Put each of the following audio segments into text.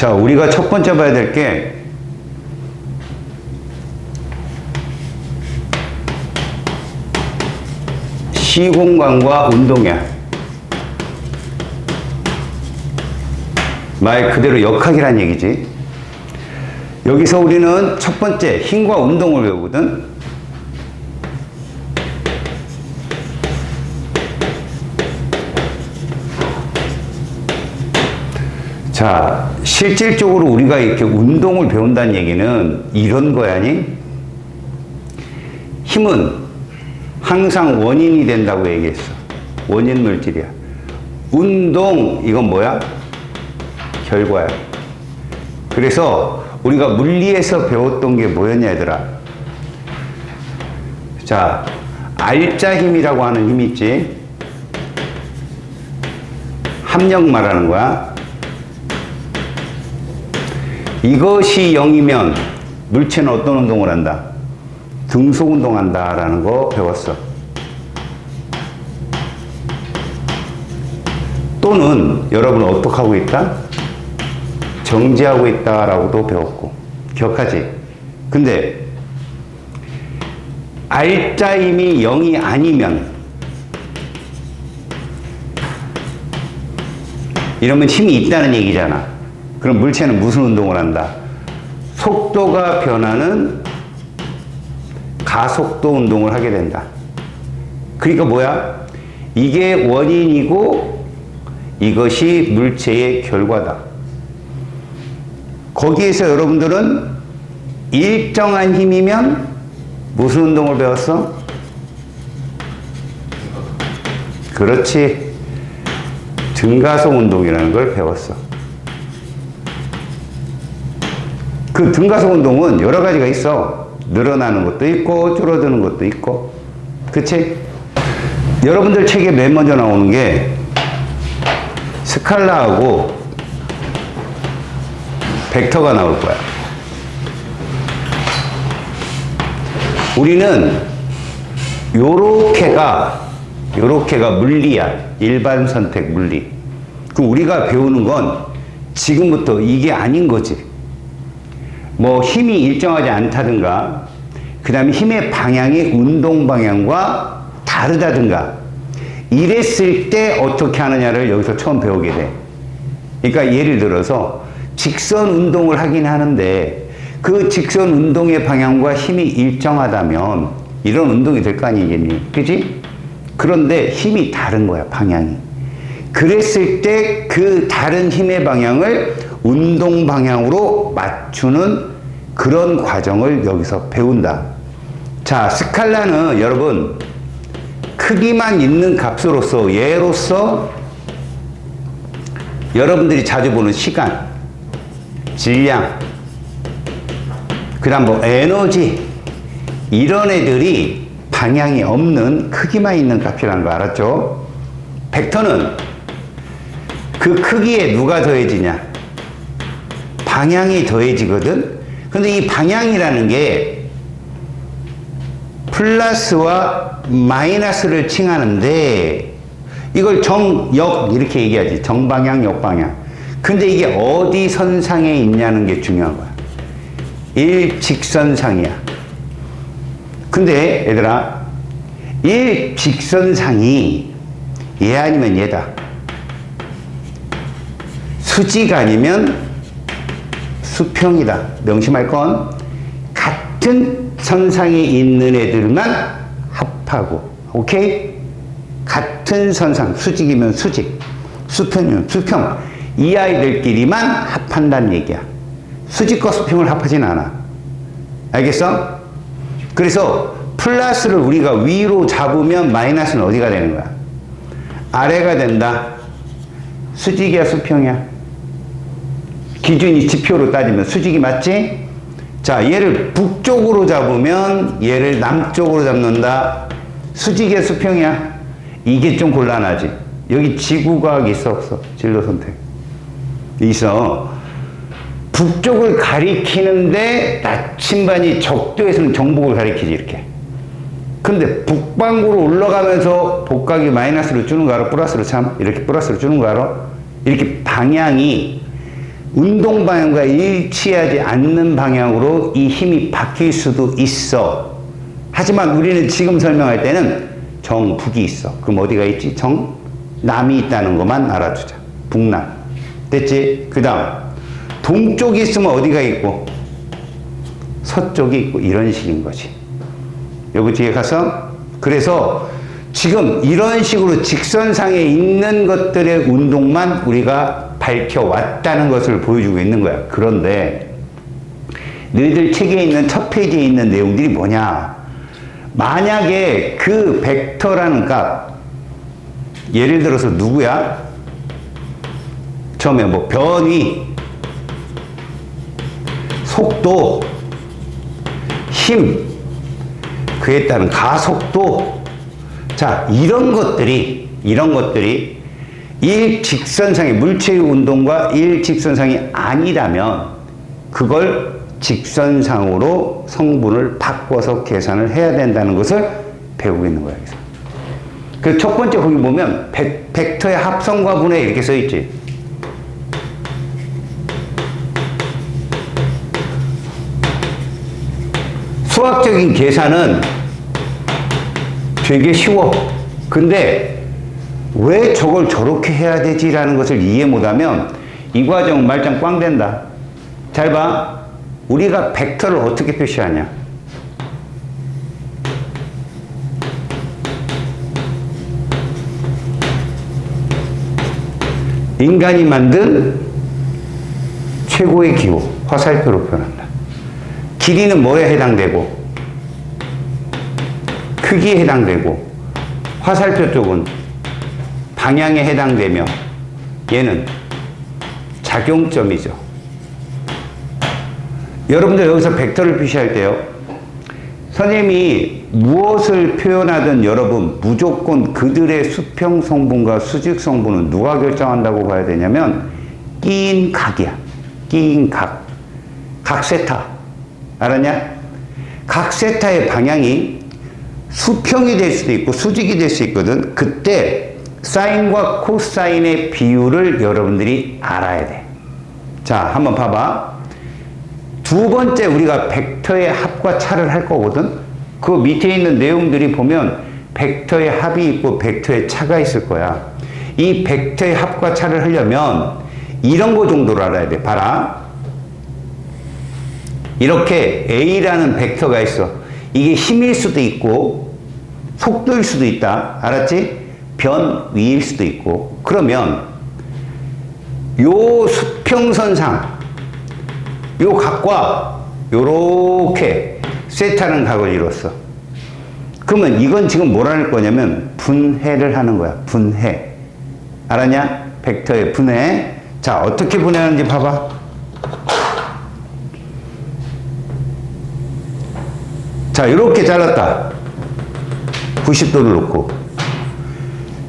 자, 우리가 첫 번째 봐야 될 게 시공간과 운동이야. 말 그대로 역학이란 얘기지. 여기서 우리는 첫 번째 힘과 운동을 배우거든. 자, 실질적으로 우리가 이렇게 운동을 배운다는 얘기는 이런 거야, 아니? 힘은 항상 원인이 된다고 얘기했어. 원인 물질이야. 운동, 이건 뭐야? 결과야. 그래서 우리가 물리에서 배웠던 게 뭐였냐, 얘들아? 자, 알자 힘이라고 하는 힘이 있지? 합력 말하는 거야. 이것이 0이면 물체는 어떤 운동을 한다? 등속 운동한다 라는 거 배웠어. 또는 여러분은 어떻게 하고 있다? 정지하고 있다 라고도 배웠고. 기억하지? 근데 알자 힘이 0이 아니면 이러면 힘이 있다는 얘기잖아. 그럼 물체는 무슨 운동을 한다? 속도가 변하는 가속도 운동을 하게 된다. 그러니까 뭐야? 이게 원인이고 이것이 물체의 결과다. 거기에서 여러분들은 일정한 힘이면 무슨 운동을 배웠어? 그렇지. 등가속 운동이라는 걸 배웠어. 그 등가속 운동은 여러 가지가 있어. 늘어나는 것도 있고 줄어드는 것도 있고. 그치? 여러분들 책에 맨 먼저 나오는 게 스칼라하고 벡터가 나올 거야. 우리는 요렇게가 물리야. 일반 선택 물리. 그 우리가 배우는 건 지금부터 이게 아닌 거지. 뭐 힘이 일정하지 않다든가, 그 다음에 힘의 방향이 운동 방향과 다르다든가, 이랬을 때 어떻게 하느냐를 여기서 처음 배우게 돼. 그러니까 예를 들어서 직선 운동을 하긴 하는데 그 직선 운동의 방향과 힘이 일정하다면 이런 운동이 될 거 아니겠니? 그지? 그런데 힘이 다른 거야, 방향이. 그랬을 때 그 다른 힘의 방향을 운동 방향으로 맞추는 그런 과정을 여기서 배운다. 자, 스칼라는 여러분 크기만 있는 값으로서, 예로서 여러분들이 자주 보는 시간, 질량, 그 다음 뭐 에너지, 이런 애들이 방향이 없는 크기만 있는 값이라는 거 알았죠? 벡터는 그 크기에 누가 더해지냐? 방향이 더해지거든? 근데 이 방향이라는 게 플러스와 마이너스를 칭하는데 이걸 정, 역 이렇게 얘기하지. 정방향, 역방향. 근데 이게 어디 선상에 있냐는 게 중요한 거야. 일직선상이야. 근데 얘들아, 일직선상이 얘 아니면 얘다. 수직 아니면 수평이다. 명심할 건 같은 선상에 있는 애들만 합하고, 오케이? 같은 선상, 수직이면 수직, 수평이면 수평, 이 아이들끼리만 합한다는 얘기야. 수직과 수평을 합하진 않아. 알겠어? 그래서 플러스를 우리가 위로 잡으면 마이너스는 어디가 되는 거야? 아래가 된다. 수직이야, 수평이야? 기준이 지표로 따지면 수직이 맞지? 자, 얘를 북쪽으로 잡으면 얘를 남쪽으로 잡는다. 수직이야, 수평이야? 이게 좀 곤란하지. 여기 지구과학이 있어, 없어? 진로 선택. 있어. 북쪽을 가리키는데 나침반이 적도에서는 정북을 가리키지, 이렇게. 근데 북방구로 올라가면서 복각이 마이너스로 주는 거 알아? 플러스로 참? 이렇게 플러스로 주는 거 알아? 이렇게 방향이 운동 방향과 일치하지 않는 방향으로 이 힘이 바뀔 수도 있어. 하지만 우리는 지금 설명할 때는 정북이 있어. 그럼 어디가 있지? 정남이 있다는 것만 알아두자. 북남. 됐지? 그 다음 동쪽이 있으면 어디가 있고 서쪽이 있고 이런 식인 거지. 여기 뒤에 가서 그래서 지금 이런 식으로 직선상에 있는 것들의 운동만 우리가 밝혀왔다는 것을 보여주고 있는 거야. 그런데 너희들 책에 있는 첫 페이지에 있는 내용들이 뭐냐? 만약에 그 벡터라는 값, 예를 들어서 누구야? 처음에 뭐 변위, 속도, 힘, 그에 따른 가속도, 자, 이런 것들이 일직선상의 물체의 운동과 일직선상이 아니라면 그걸 직선상으로 성분을 바꿔서 계산을 해야 된다는 것을 배우고 있는 거야. 그 첫 번째 거기 보면 벡터의 합성과 분해 이렇게 써 있지. 수학적인 계산은 되게 쉬워. 근데 왜 저걸 저렇게 해야 되지라는 것을 이해 못하면 이 과정 말짱 꽝 된다. 잘 봐. 우리가 벡터를 어떻게 표시하냐? 인간이 만든 최고의 기호, 화살표로 표현한다. 길이는 뭐에 해당되고, 크기에 해당되고, 화살표 쪽은 방향에 해당되며, 얘는 작용점이죠. 여러분들 여기서 벡터를 표시할 때요, 선생님이 무엇을 표현하든 여러분 무조건 그들의 수평 성분과 수직 성분은 누가 결정한다고 봐야 되냐면 끼인 각이야. 끼인 각. 각세타. 알았냐? 각세타의 방향이 수평이 될 수도 있고 수직이 될 수 있거든. 그때 사인과 코사인의 비율을 여러분들이 알아야 돼. 자, 한번 봐봐. 두 번째 우리가 벡터의 합과 차를 할 거거든. 그 밑에 있는 내용들이 보면 벡터의 합이 있고 벡터의 차가 있을 거야. 이 벡터의 합과 차를 하려면 이런 거 정도를 알아야 돼. 봐라. 이렇게 A라는 벡터가 있어. 이게 힘일 수도 있고 속도일 수도 있다. 알았지? 변위일 수도 있고. 그러면 요 수평선상 요 각과 요렇게 세타는 각을 이뤘어. 그러면 이건 지금 뭐라는 거냐면 분해를 하는 거야. 분해. 알았냐? 벡터의 분해. 자, 어떻게 분해하는지 봐봐. 자, 이렇게 잘랐다. 90도를 놓고.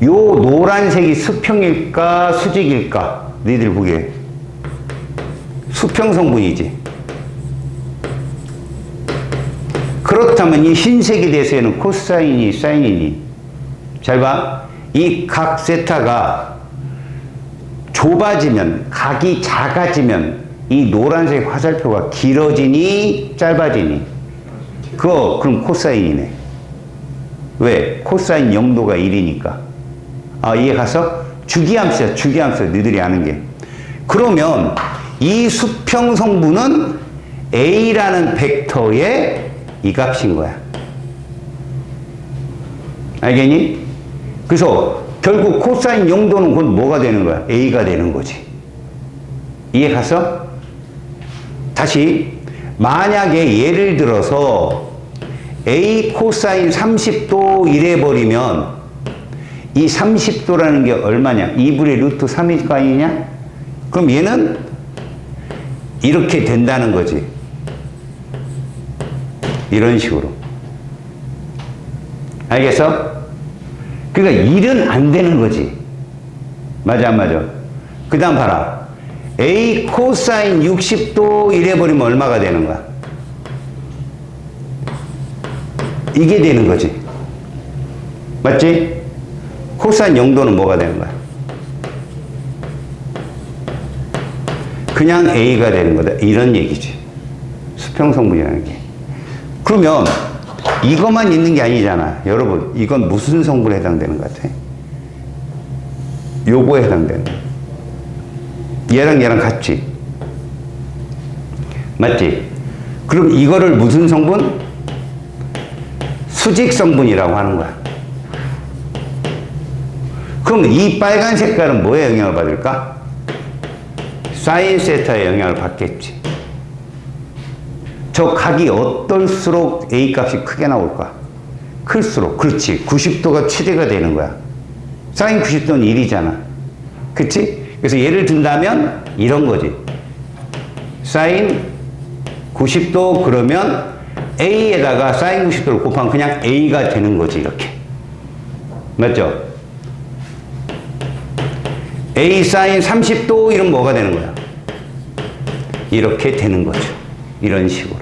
요 노란색이 수평일까 수직일까? 너희들 보게. 수평 성분이지. 그렇다면 이 흰색이 돼서는 코사인이 사인이니. 잘 봐. 이 각 세타가 좁아지면, 각이 작아지면 이 노란색 화살표가 길어지니 짧아지니. 그럼 코사인이네. 왜? 코사인 0도가 1이니까. 아, 이해 가서? 주기함수야, 주기함수. 너희들이 아는 게. 그러면 이 수평 성분은 A라는 벡터의 이 값인 거야. 알겠니? 그래서 결국 코사인 0도는 곧 뭐가 되는 거야? A가 되는 거지. 이해 가서? 다시 만약에 예를 들어서 A 코사인 30도 이래버리면 이 30도라는 게 얼마냐? 2분의 루트 3일 거 아니냐? 그럼 얘는 이렇게 된다는 거지. 이런 식으로. 알겠어? 그러니까 일은 안 되는 거지. 맞아, 안 맞아? 그 다음 봐라. A 코사인 60도 이래버리면 얼마가 되는 거야? 이게 되는 거지. 맞지? 코사인 0도는 뭐가 되는 거야? 그냥 A가 되는 거다. 이런 얘기지. 수평성분이라는 게. 그러면 이것만 있는 게 아니잖아. 여러분, 이건 무슨 성분에 해당되는 것 같아? 요거에 해당되는 거야. 얘랑 얘랑 같지? 맞지? 그럼 이거를 무슨 성분? 수직 성분이라고 하는 거야. 그럼 이 빨간 색깔은 뭐에 영향을 받을까? 사인 세타에 영향을 받겠지. 저 각이 어떨수록 A 값이 크게 나올까? 클수록. 그렇지. 90도가 최대가 되는 거야. 사인 90도는 1이잖아. 그치? 그래서 예를 든다면 이런 거지. 사인 90도 그러면 A에다가 사인 90도를 곱하면 그냥 A가 되는 거지. 이렇게. 맞죠? A 사인 30도 이러면 뭐가 되는 거야? 이렇게 되는 거죠. 이런 식으로.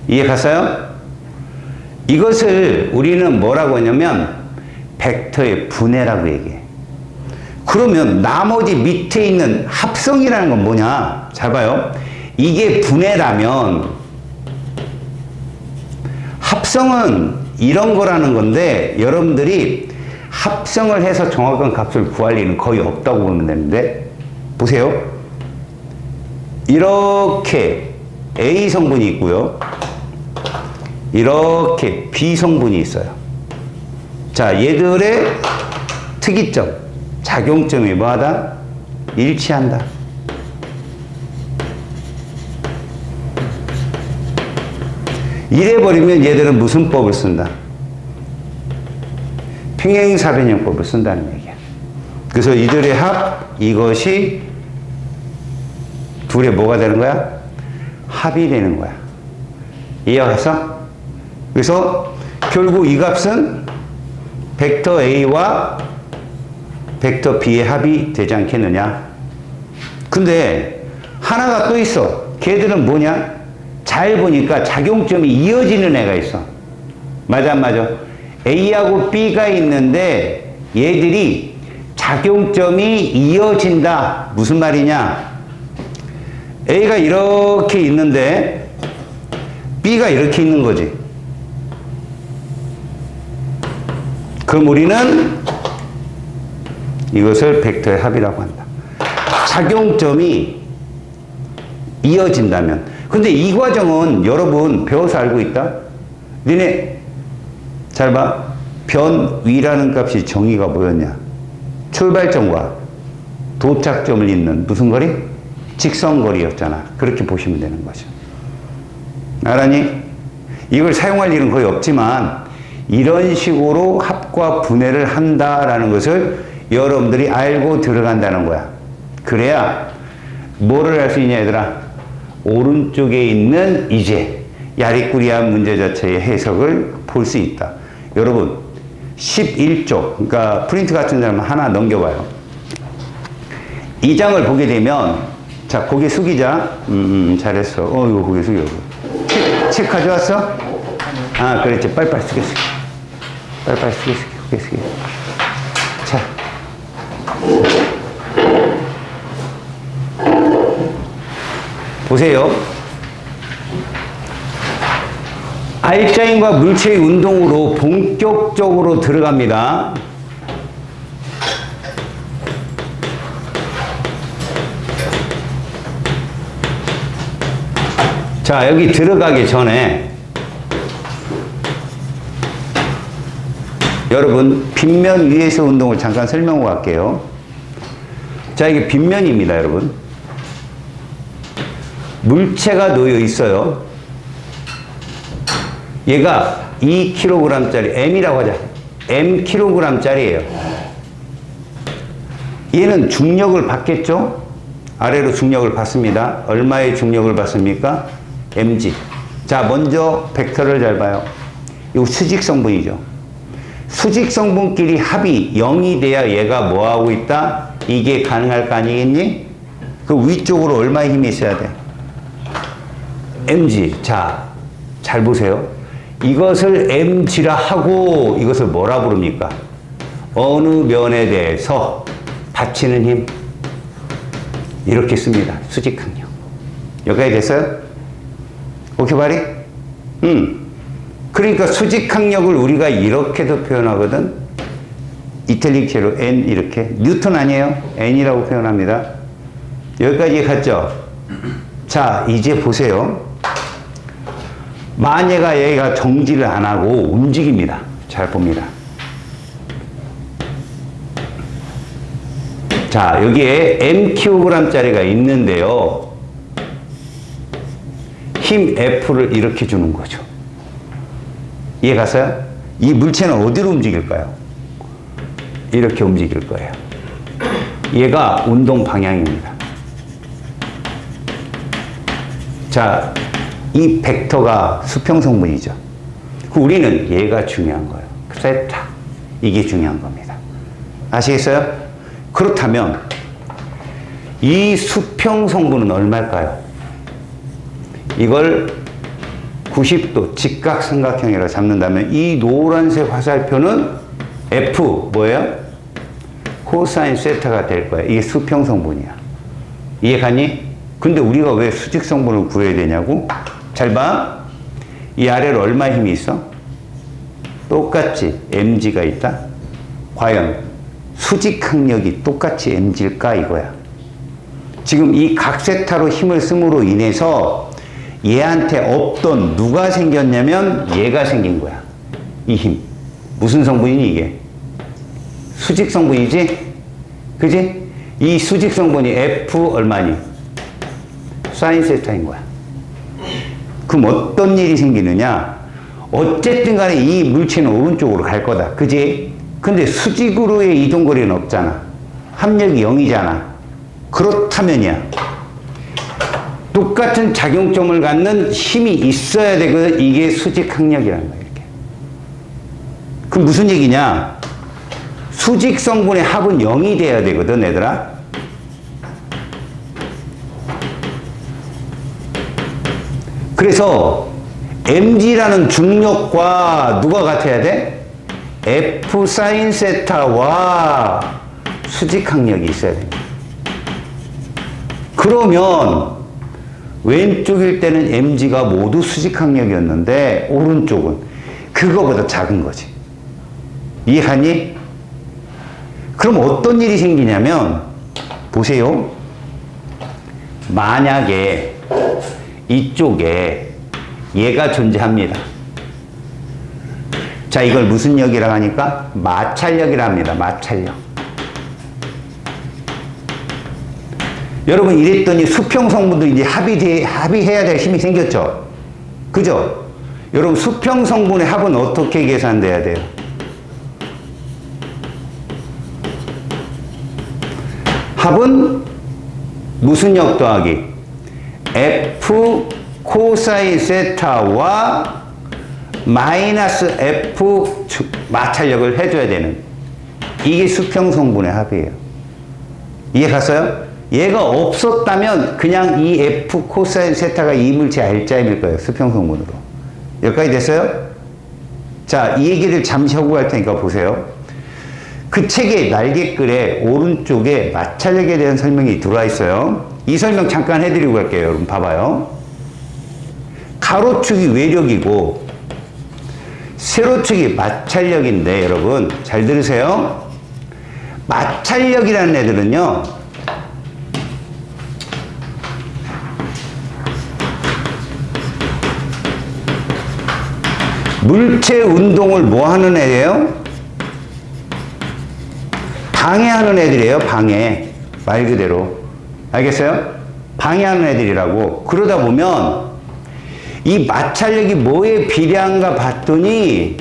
이해 갔어요? 이것을 우리는 뭐라고 하냐면 벡터의 분해라고 얘기해. 그러면 나머지 밑에 있는 합성이라는 건 뭐냐? 잘 봐요. 이게 분해라면 합성은 이런 거라는 건데 여러분들이 합성을 해서 정확한 값을 구할 일은 거의 없다고 보면 되는데 보세요. 이렇게 A 성분이 있고요. 이렇게 B 성분이 있어요. 자, 얘들의 특이점, 작용점이 뭐하다? 일치한다. 이래버리면 얘들은 무슨 법을 쓴다? 평행사변형법을 쓴다는 얘기야. 그래서 이들의 합, 이것이 둘의 뭐가 되는 거야? 합이 되는 거야. 이해했어? 그래서 결국 이 값은 벡터 A와 벡터 B의 합이 되지 않겠느냐? 근데 하나가 또 있어. 걔들은 뭐냐? 잘 보니까 작용점이 이어지는 애가 있어. 맞아 안 맞아? A하고 B가 있는데 얘들이 작용점이 이어진다. 무슨 말이냐? A가 이렇게 있는데 B가 이렇게 있는 거지. 그럼 우리는 이것을 벡터의 합이라고 한다. 작용점이 이어진다면. 근데 이 과정은 여러분 배워서 알고 있다? 니네 잘 봐. 변 위라는 값이 정의가 뭐였냐? 출발점과 도착점을 잇는 무슨 거리? 직선거리였잖아. 그렇게 보시면 되는 거죠. 알았니? 이걸 사용할 일은 거의 없지만 이런 식으로 합과 분해를 한다라는 것을 여러분들이 알고 들어간다는 거야. 그래야 뭐를 할 수 있냐 얘들아? 오른쪽에 있는 이제 야리꾸리한 문제 자체의 해석을 볼 수 있다. 여러분 11쪽 그러니까 프린트 같은 사람 하나 넘겨봐요. 이 장을 보게 되면 자 고개 숙이자. 잘했어. 이거 고개 숙여. 책 가져왔어? 아 그렇지. 빨리빨리 숙여. 빨리빨리 숙여. 고개 숙여. 자 보세요. 알짜인과 물체의 운동으로 본격적으로 들어갑니다. 자, 여기 들어가기 전에 여러분 빗면 위에서 운동을 잠깐 설명하고 갈게요. 자, 이게 빗면입니다, 여러분. 물체가 놓여 있어요. 얘가 2kg짜리 M이라고 하자. Mkg짜리예요. 얘는 중력을 받겠죠? 아래로 중력을 받습니다. 얼마의 중력을 받습니까? mg. 자, 먼저 벡터를 잘 봐요. 이거 수직 성분이죠. 수직 성분끼리 합이 0이 돼야 얘가 뭐하고 있다? 이게 가능할 거 아니겠니? 그 위쪽으로 얼마의 힘이 있어야 돼? mg. 자, 잘 보세요. 이것을 mg라 하고 이것을 뭐라 부릅니까? 어느 면에 대해서 받치는 힘. 이렇게 씁니다. 수직항력. 여기까지 됐어요? 오케이, 바리? 그러니까 수직항력을 우리가 이렇게도 표현하거든. 이탈릭체로 N 이렇게. 뉴턴 아니에요? N이라고 표현합니다. 여기까지 갔죠? 자, 이제 보세요. 만약에 얘가 정지를 안 하고 움직입니다. 잘 봅니다. 자, 여기에 mkg짜리가 있는데요. 힘 F를 이렇게 주는 거죠. 이해 갔어요? 이 물체는 어디로 움직일까요? 이렇게 움직일 거예요. 얘가 운동 방향입니다. 자, 이 벡터가 수평 성분이죠. 우리는 얘가 중요한 거예요. 세타. 이게 중요한 겁니다. 아시겠어요? 그렇다면 이 수평 성분은 얼마일까요? 이걸 90도 직각삼각형이라고 잡는다면 이 노란색 화살표는 F 뭐예요? 코사인 세타가 될 거야. 이게 수평 성분이야. 이해 가니? 근데 우리가 왜 수직 성분을 구해야 되냐고? 잘 봐. 이 아래로 얼마 힘이 있어? 똑같이 mg가 있다. 과연 수직항력이 똑같이 mg일까 이거야. 지금 이 각세타로 힘을 씀으로 인해서 얘한테 없던 누가 생겼냐면 얘가 생긴 거야. 이 힘. 무슨 성분이니 이게? 수직 성분이지? 그지? 이 수직 성분이 F 얼마니? 사인 세타인 거야. 그럼 어떤 일이 생기느냐? 어쨌든 간에 이 물체는 오른쪽으로 갈 거다. 그지? 근데 수직으로의 이동거리는 없잖아. 합력이 0이잖아. 그렇다면이야. 똑같은 작용점을 갖는 힘이 있어야 되거든. 이게 수직항력이라는 거야. 이렇게. 그럼 무슨 얘기냐? 수직 성분의 합은 0이 돼야 되거든, 얘들아. 그래서 mg라는 중력과 누가 같아야 돼? F 사인 세타와 수직항력이 있어야 됩니다. 그러면 왼쪽일 때는 mg가 모두 수직항력이었는데 오른쪽은 그거보다 작은 거지. 이해하니? 그럼 어떤 일이 생기냐면 보세요. 만약에 이쪽에 얘가 존재합니다. 자, 이걸 무슨 역이라고 하니까? 마찰력이라 합니다. 마찰력. 여러분 이랬더니 수평 성분도 이제 합의해야 될 힘이 생겼죠? 그죠? 여러분 수평 성분의 합은 어떻게 계산돼야 돼요? 합은 무슨 역 더하기? F 코사인 세타와 마이너스 F 마찰력을 해줘야 되는 이게 수평 성분의 합이에요. 이해 갔어요? 얘가 없었다면 그냥 이 F 코사인 세타가 이 물체 R자임일 거예요. 수평 성분으로. 여기까지 됐어요? 자, 이 얘기를 잠시 하고 갈 테니까 보세요. 그 책의 날개글에 오른쪽에 마찰력에 대한 설명이 들어와 있어요. 이 설명 잠깐 해드리고 갈게요. 여러분 봐봐요. 가로축이 외력이고 세로축이 마찰력인데 여러분 잘 들으세요. 마찰력이라는 애들은요 물체 운동을 뭐 하는 애예요? 방해하는 애들이에요. 방해. 말 그대로. 알겠어요? 방해하는 애들이라고. 그러다 보면 이 마찰력이 뭐에 비례한가 봤더니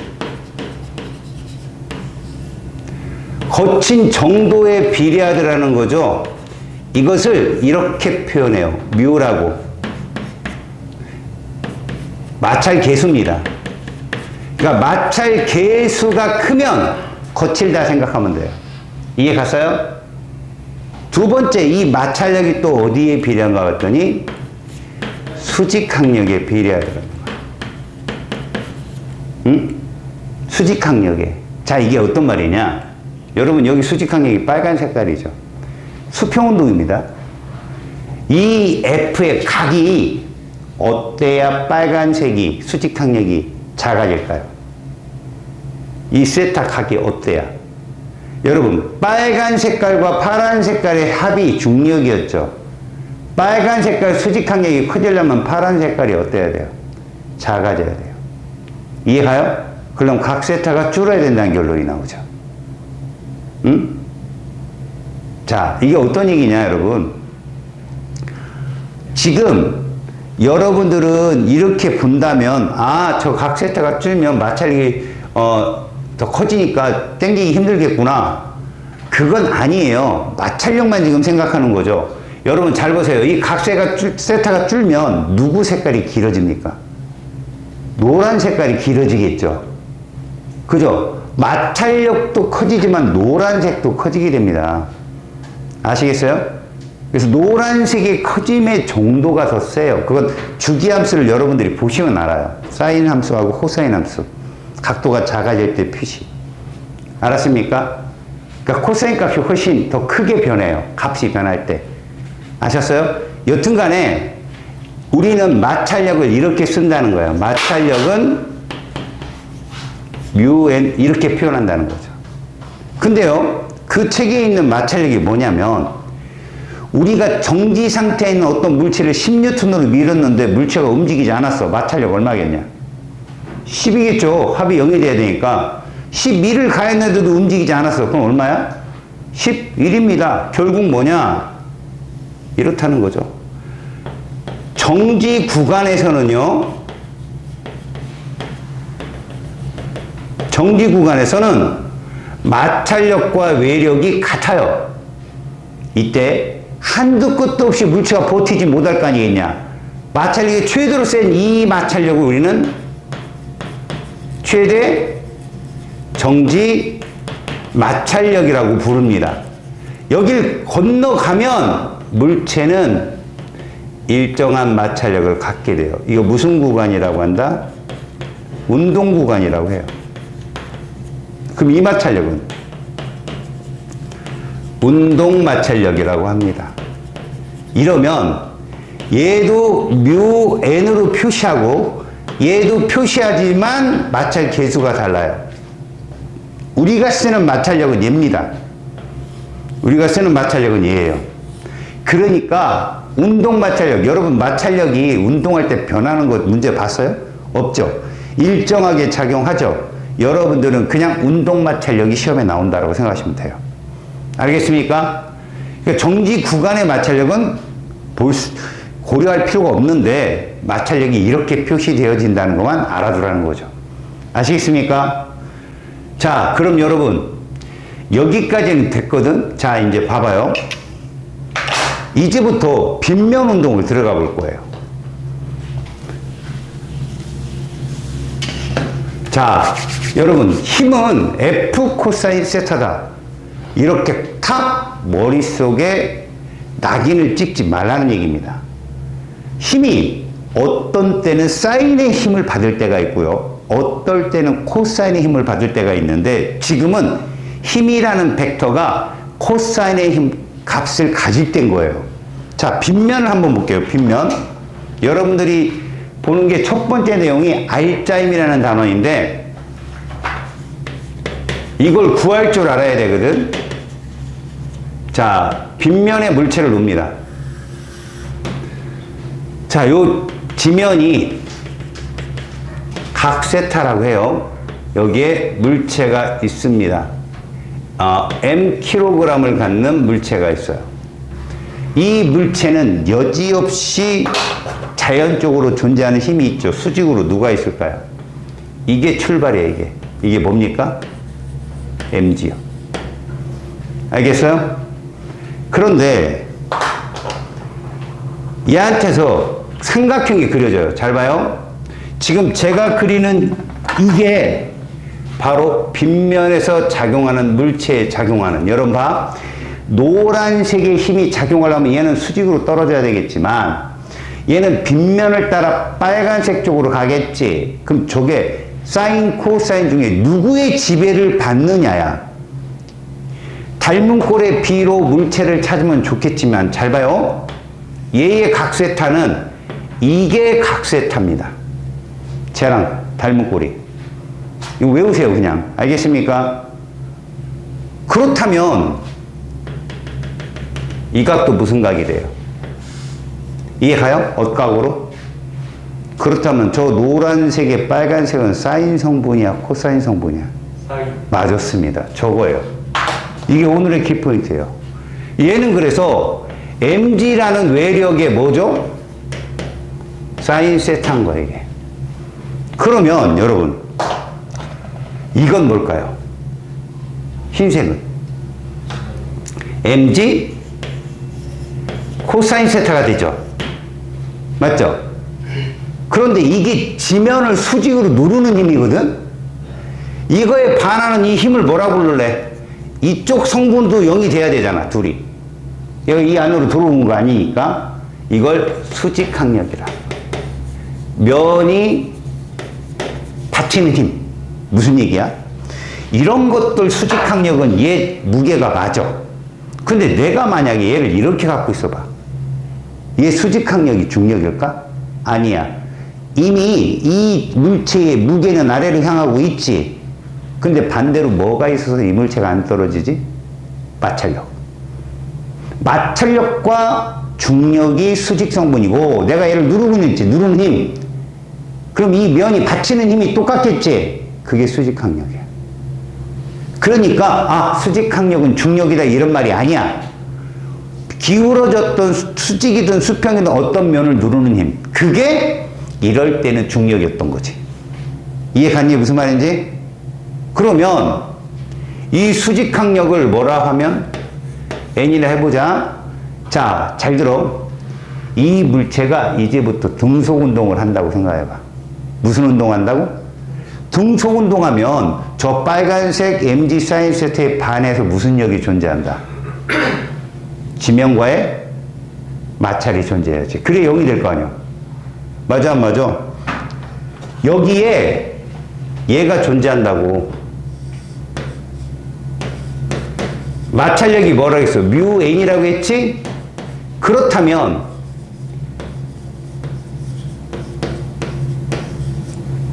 거친 정도에 비례하더라는 거죠. 이것을 이렇게 표현해요. 뮤라고. 마찰 계수입니다. 그러니까 마찰 계수가 크면 거칠다 생각하면 돼요. 이해 갔어요? 두 번째, 이 마찰력이 또 어디에 비례한가 봤더니 수직항력에 비례하더라는 거예요. 응? 수직항력에. 자, 이게 어떤 말이냐? 여러분, 여기 수직항력이 빨간 색깔이죠. 수평운동입니다. 이 F의 각이 어때야 빨간색이 수직항력이 작아질까요? 이 세타 각이 어때야? 여러분, 빨간 색깔과 파란 색깔의 합이 중력이었죠. 빨간 색깔 수직항력이 커지려면 파란 색깔이 어때야 돼요? 작아져야 돼요. 이해가요? 그럼 각 세타가 줄어야 된다는 결론이 나오죠. 응? 자, 이게 어떤 얘기냐, 여러분? 지금 여러분들은 이렇게 본다면, 아, 저 각 세타가 줄면 마찰력이 더 커지니까 당기기 힘들겠구나. 그건 아니에요. 마찰력만 지금 생각하는 거죠. 여러분 잘 보세요. 이 각 세타가 줄면 누구 색깔이 길어집니까? 노란 색깔이 길어지겠죠. 그죠? 마찰력도 커지지만 노란색도 커지게 됩니다. 아시겠어요? 그래서 노란색의 커짐의 정도가 더 세요. 그건 주기함수를 여러분들이 보시면 알아요. 사인 함수하고 코사인 함수. 각도가 작아질 때 표시. 알았습니까? 그러니까 코사인 값이 훨씬 더 크게 변해요. 값이 변할 때. 아셨어요? 여튼 간에 우리는 마찰력을 이렇게 쓴다는 거예요. 마찰력은 μn 이렇게 표현한다는 거죠. 근데요, 그 책에 있는 마찰력이 뭐냐면 우리가 정지 상태에 있는 어떤 물체를 10N으로 밀었는데 물체가 움직이지 않았어. 마찰력 얼마겠냐? 10이겠죠. 합이 0이 돼야 되니까 11을 가했는데도 움직이지 않았어. 그럼 얼마야? 11입니다. 결국 뭐냐? 이렇다는 거죠. 정지 구간에서는요, 정지 구간에서는 마찰력과 외력이 같아요. 이때 한두 끝도 없이 물체가 버티지 못할 거 아니겠냐. 마찰력이 최대로 센 이 마찰력을 우리는 최대 정지 마찰력이라고 부릅니다. 여길 건너가면 물체는 일정한 마찰력을 갖게 돼요. 이거 무슨 구간이라고 한다? 운동 구간이라고 해요. 그럼 이 마찰력은 운동 마찰력이라고 합니다. 이러면 얘도 μn으로 표시하고 얘도 표시하지만 마찰 계수가 달라요. 우리가 쓰는 마찰력은 얘입니다. 우리가 쓰는 마찰력은 얘예요. 그러니까 운동 마찰력, 여러분 마찰력이 운동할 때 변하는 것 문제 봤어요? 없죠. 일정하게 작용하죠. 여러분들은 그냥 운동 마찰력이 시험에 나온다고 생각하시면 돼요. 알겠습니까? 그러니까 정지 구간의 마찰력은 고려할 필요가 없는데 마찰력이 이렇게 표시되어진다는 것만 알아두라는 거죠. 아시겠습니까? 자, 그럼 여러분 여기까지는 됐거든. 자, 이제 봐봐요. 이제부터 빗면 운동을 들어가 볼 거예요. 자, 여러분 힘은 F 코사인 세타다. 이렇게 탁 머릿속에 낙인을 찍지 말라는 얘기입니다. 힘이 어떤 때는 사인의 힘을 받을 때가 있고요. 어떨 때는 코사인의 힘을 받을 때가 있는데 지금은 힘이라는 벡터가 코사인의 힘 값을 가질 때인 거예요. 자, 빗면을 한번 볼게요. 빗면. 여러분들이 보는 게 첫 번째 내용이 알짜임이라는 단어인데 이걸 구할 줄 알아야 되거든. 자, 빗면에 물체를 놓습니다. 자, 요 지면이 각세타라고 해요. 여기에 물체가 있습니다. mkg을 갖는 물체가 있어요. 이 물체는 여지없이 자연적으로 존재하는 힘이 있죠. 수직으로 누가 있을까요? 이게 출발이에요, 이게. 이게 뭡니까? mg요. 알겠어요? 그런데 얘한테서 삼각형이 그려져요. 잘 봐요. 지금 제가 그리는 이게 바로 빗면에서 작용하는 물체에 작용하는, 여러분 봐. 노란색의 힘이 작용하려면 얘는 수직으로 떨어져야 되겠지만 얘는 빗면을 따라 빨간색 쪽으로 가겠지. 그럼 저게 사인, 코사인 중에 누구의 지배를 받느냐야. 닮은 꼴의 B로 물체를 찾으면 좋겠지만 잘 봐요. 얘의 각세타는 이게 각세타입니다. 쟤랑 닮은 꼴이. 이거 외우세요, 그냥. 알겠습니까? 그렇다면 이 각도 무슨 각이 돼요? 이해 가요? 어각으로? 그렇다면 저 노란색에 빨간색은 사인 성분이야, 코사인 성분이야? 사인. 맞았습니다. 저거예요. 이게 오늘의 키포인트예요. 얘는 그래서 mg라는 외력의 뭐죠? 사인 세타인 거예요, 이게. 그러면 여러분, 이건 뭘까요? 흰색은 mg 코사인 세타가 되죠. 맞죠? 그런데 이게 지면을 수직으로 누르는 힘이거든? 이거에 반하는 이 힘을 뭐라 부를래? 이쪽 성분도 0이 돼야 되잖아, 둘이. 여기 이 안으로 들어온 거 아니니까 이걸 수직항력이라. 면이 받치는 힘. 무슨 얘기야? 이런 것들 수직항력은 얘 무게가 맞아. 근데 내가 만약에 얘를 이렇게 갖고 있어봐. 얘 수직항력이 중력일까? 아니야. 이미 이 물체의 무게는 아래로 향하고 있지. 근데 반대로 뭐가 있어서 이 물체가 안 떨어지지? 마찰력. 마찰력과 중력이 수직 성분이고 내가 얘를 누르고 있지. 누르는 힘. 그럼 이 면이 받치는 힘이 똑같겠지? 그게 수직항력이야. 그러니까 수직항력은 중력이다 이런 말이 아니야. 기울어졌던 수직이든 수평이든 어떤 면을 누르는 힘. 그게 이럴 때는 중력이었던 거지. 이해 갔니? 무슨 말인지? 그러면 이 수직항력을 뭐라 하면? n이라 해보자. 자, 잘 들어. 이 물체가 이제부터 등속운동을 한다고 생각해봐. 무슨 운동한다고? 등속운동하면 저 빨간색 mg 사인 세타에 반해서 무슨力이 존재한다? 지면과의 마찰이 존재해야지. 그래 0이 될 거 아니야. 맞아 안 맞아? 여기에 얘가 존재한다고. 마찰력이 뭐라고 했어? 뮤 n이라고 했지? 그렇다면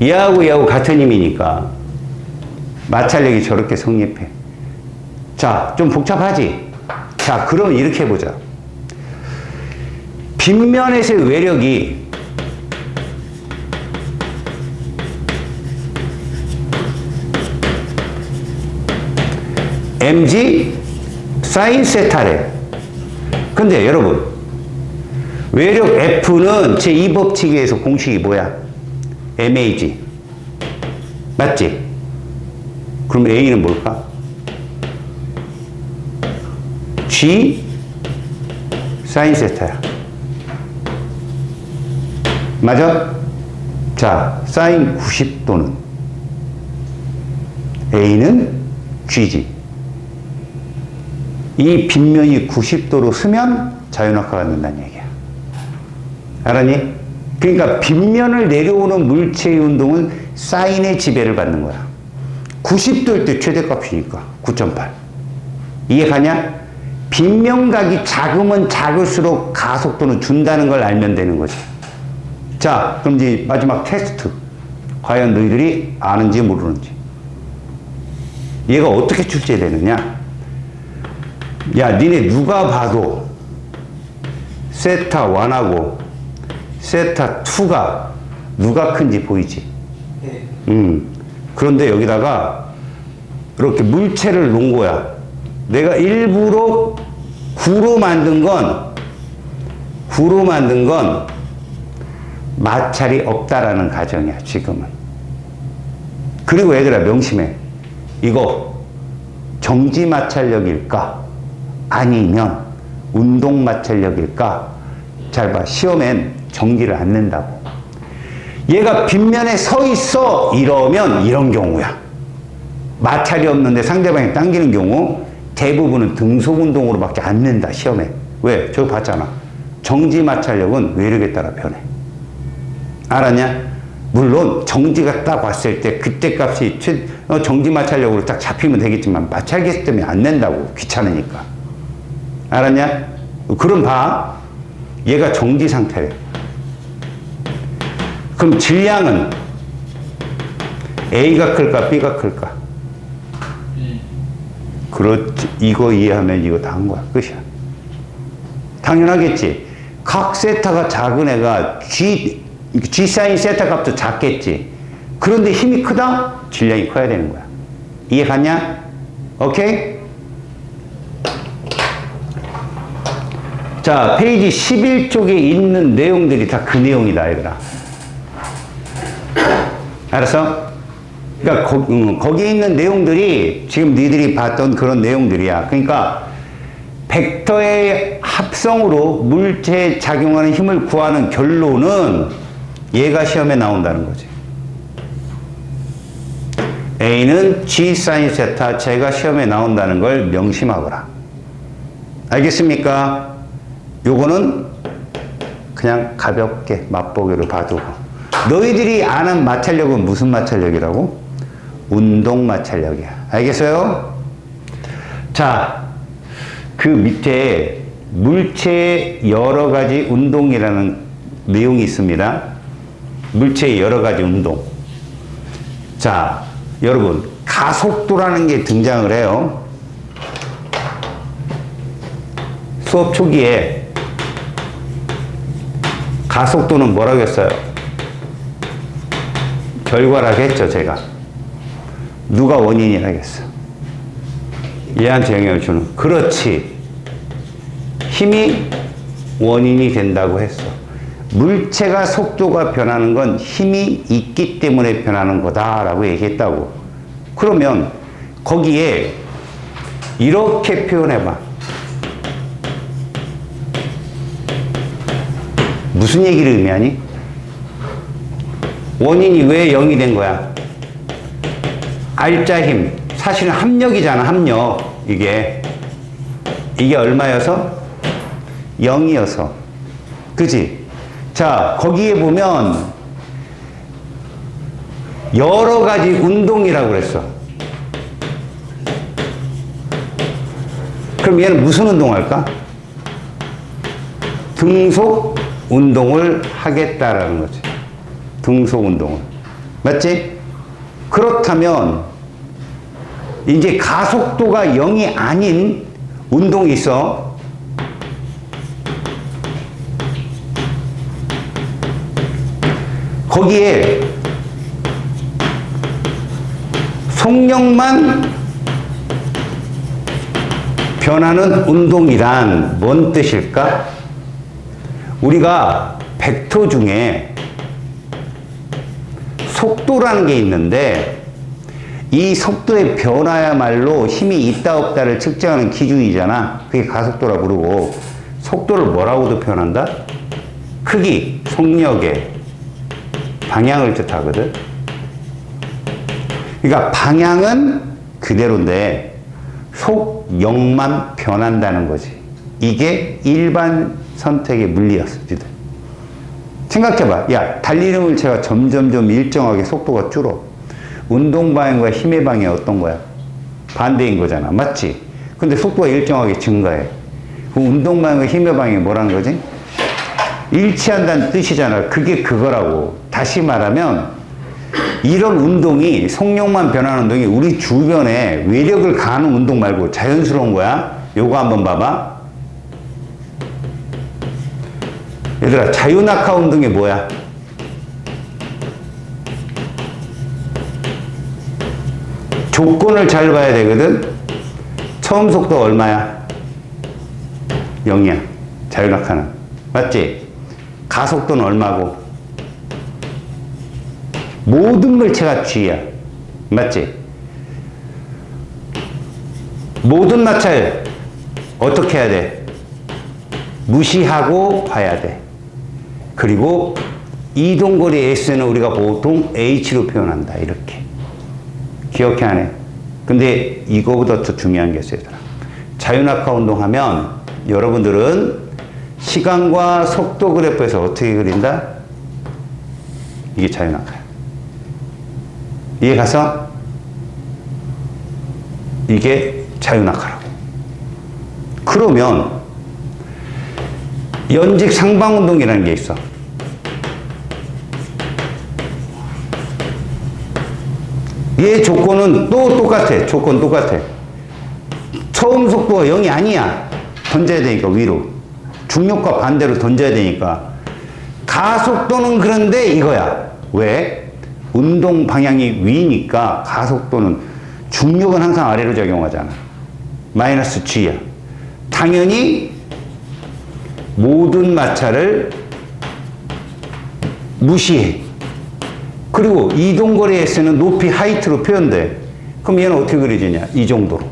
얘하고 같은 힘이니까 마찰력이 저렇게 성립해. 자, 좀 복잡하지? 자, 그럼 이렇게 해보자. 빗면에서의 외력이 mg 사인 세타래. 근데 여러분, 외력 F는 제2법칙에서 공식이 뭐야? MAG. 맞지? 그럼 A는 뭘까? G 사인 세타야. 맞아? 자, 사인 90도는 A는 G지. 이 빗면이 90도로 쓰면 자연학화가 된다는 얘기야. 알았니? 그러니까 빗면을 내려오는 물체의 운동은 사인의 지배를 받는 거야. 90도일 때 최대값이니까 9.8. 이해 가냐? 빗면각이 작으면 작을수록 가속도는 준다는 걸 알면 되는 거지. 자, 그럼 이제 마지막 테스트. 과연 너희들이 아는지 모르는지. 얘가 어떻게 출제되느냐? 야, 니네 누가 봐도 세타 1하고 세타 2가 누가 큰지 보이지? 네. 그런데 여기다가 이렇게 물체를 놓은 거야. 내가 일부러 구로 만든 건 마찰이 없다라는 가정이야, 지금은. 그리고 얘들아, 명심해. 이거 정지 마찰력일까? 아니면 운동 마찰력일까? 잘 봐. 시험엔 정지를 안 낸다고. 얘가 빗면에 서 있어. 이러면 이런 경우야. 마찰이 없는데 상대방이 당기는 경우 대부분은 등속 운동으로밖에 안 낸다, 시험에. 왜? 저거 봤잖아. 정지 마찰력은 외력에 따라 변해. 알았냐? 물론 정지가 딱 왔을 때 그때 값이 정지 마찰력으로 딱 잡히면 되겠지만 마찰계수 때문에 안 낸다고. 귀찮으니까. 알았냐? 그럼 봐. 얘가 정지 상태래. 그럼 질량은 A가 클까 B가 클까? 그렇지. 이거 이해하면 이거 다 한 거야. 끝이야. 당연하겠지. 각 세타가 작은 애가 G 사인 세타 값도 작겠지. 그런데 힘이 크다? 질량이 커야 되는 거야. 이해 갔냐? 오케이? 자, 페이지 11쪽에 있는 내용들이 다 그 내용이다, 얘들아. 알았어? 그러니까 거기에 있는 내용들이 지금 니들이 봤던 그런 내용들이야. 그러니까 벡터의 합성으로 물체에 작용하는 힘을 구하는 결론은 얘가 시험에 나온다는 거지. A는 G 사인 세타, 제가 시험에 나온다는 걸 명심하거라. 알겠습니까? 요거는 그냥 가볍게 맛보기로 봐두고. 너희들이 아는 마찰력은 무슨 마찰력이라고? 운동 마찰력이야. 알겠어요? 자, 그 밑에 물체의 여러 가지 운동이라는 내용이 있습니다. 물체의 여러 가지 운동. 자, 여러분, 가속도라는 게 등장을 해요. 수업 초기에 가속도는 뭐라고 했어요? 결과라고 했죠, 제가. 누가 원인이라고 했어? 얘한테 영향을 주는. 그렇지. 힘이 원인이 된다고 했어. 물체가 속도가 변하는 건 힘이 있기 때문에 변하는 거다라고 얘기했다고. 그러면 거기에 이렇게 표현해봐. 무슨 얘기를 의미하니? 원인이 왜 0이 된 거야? 알짜 힘. 사실은 합력이잖아, 합력. 이게 얼마여서? 0이어서. 그치? 자, 거기에 보면 여러 가지 운동이라고 그랬어. 그럼 얘는 무슨 운동할까? 등속 운동을 하겠다라는 거지. 등속 운동을. 맞지? 그렇다면 이제 가속도가 0이 아닌 운동이 있어. 거기에 속력만 변하는 운동이란 뭔 뜻일까? 우리가 벡터 중에 속도라는 게 있는데 이 속도의 변화야말로 힘이 있다 없다를 측정하는 기준이잖아. 그게 가속도라 부르고 속도를 뭐라고도 표현한다? 크기, 속력의 방향을 뜻하거든. 그러니까 방향은 그대로인데 속력만 변한다는 거지. 이게 일반 선택의 물리였어. 생각해봐. 야, 달리는 물체가 점점점 일정하게 속도가 줄어. 운동 방향과 힘의 방향이 어떤 거야? 반대인 거잖아. 맞지? 근데 속도가 일정하게 증가해. 그럼 운동 방향과 힘의 방향이 뭐라는 거지? 일치한다는 뜻이잖아. 그게 그거라고. 다시 말하면 이런 운동이, 속력만 변하는 운동이 우리 주변에 외력을 가하는 운동 말고 자연스러운 거야. 요거 한번 봐봐. 얘들아, 자유낙하 운동이 뭐야? 조건을 잘 봐야 되거든. 처음 속도 얼마야? 0이야. 자유낙하는. 맞지? 가속도는 얼마고? 모든 물체가 G야. 맞지? 모든 마찰 어떻게 해야 돼? 무시하고 봐야 돼. 그리고 이동거리 S는 우리가 보통 H로 표현한다. 이렇게. 기억해 안 해? 근데 이거보다 더 중요한 게 있어요. 자유낙하 운동하면 여러분들은 시간과 속도 그래프에서 어떻게 그린다? 이게 자유낙하야. 이해 가서? 이게 자유낙하라고. 그러면 연직 상방운동이라는 게 있어. 얘 조건은 또 똑같아. 조건 똑같아. 처음 속도가 0이 아니야. 던져야 되니까 위로. 중력과 반대로 던져야 되니까. 가속도는 그런데 이거야. 왜? 운동 방향이 위니까 가속도는 중력은 항상 아래로 작용하잖아. 마이너스 G야. 당연히 모든 마찰을 무시해. 그리고 이동거리에서는 높이 하이트로 표현돼. 그럼 얘는 어떻게 그려지냐? 이 정도로.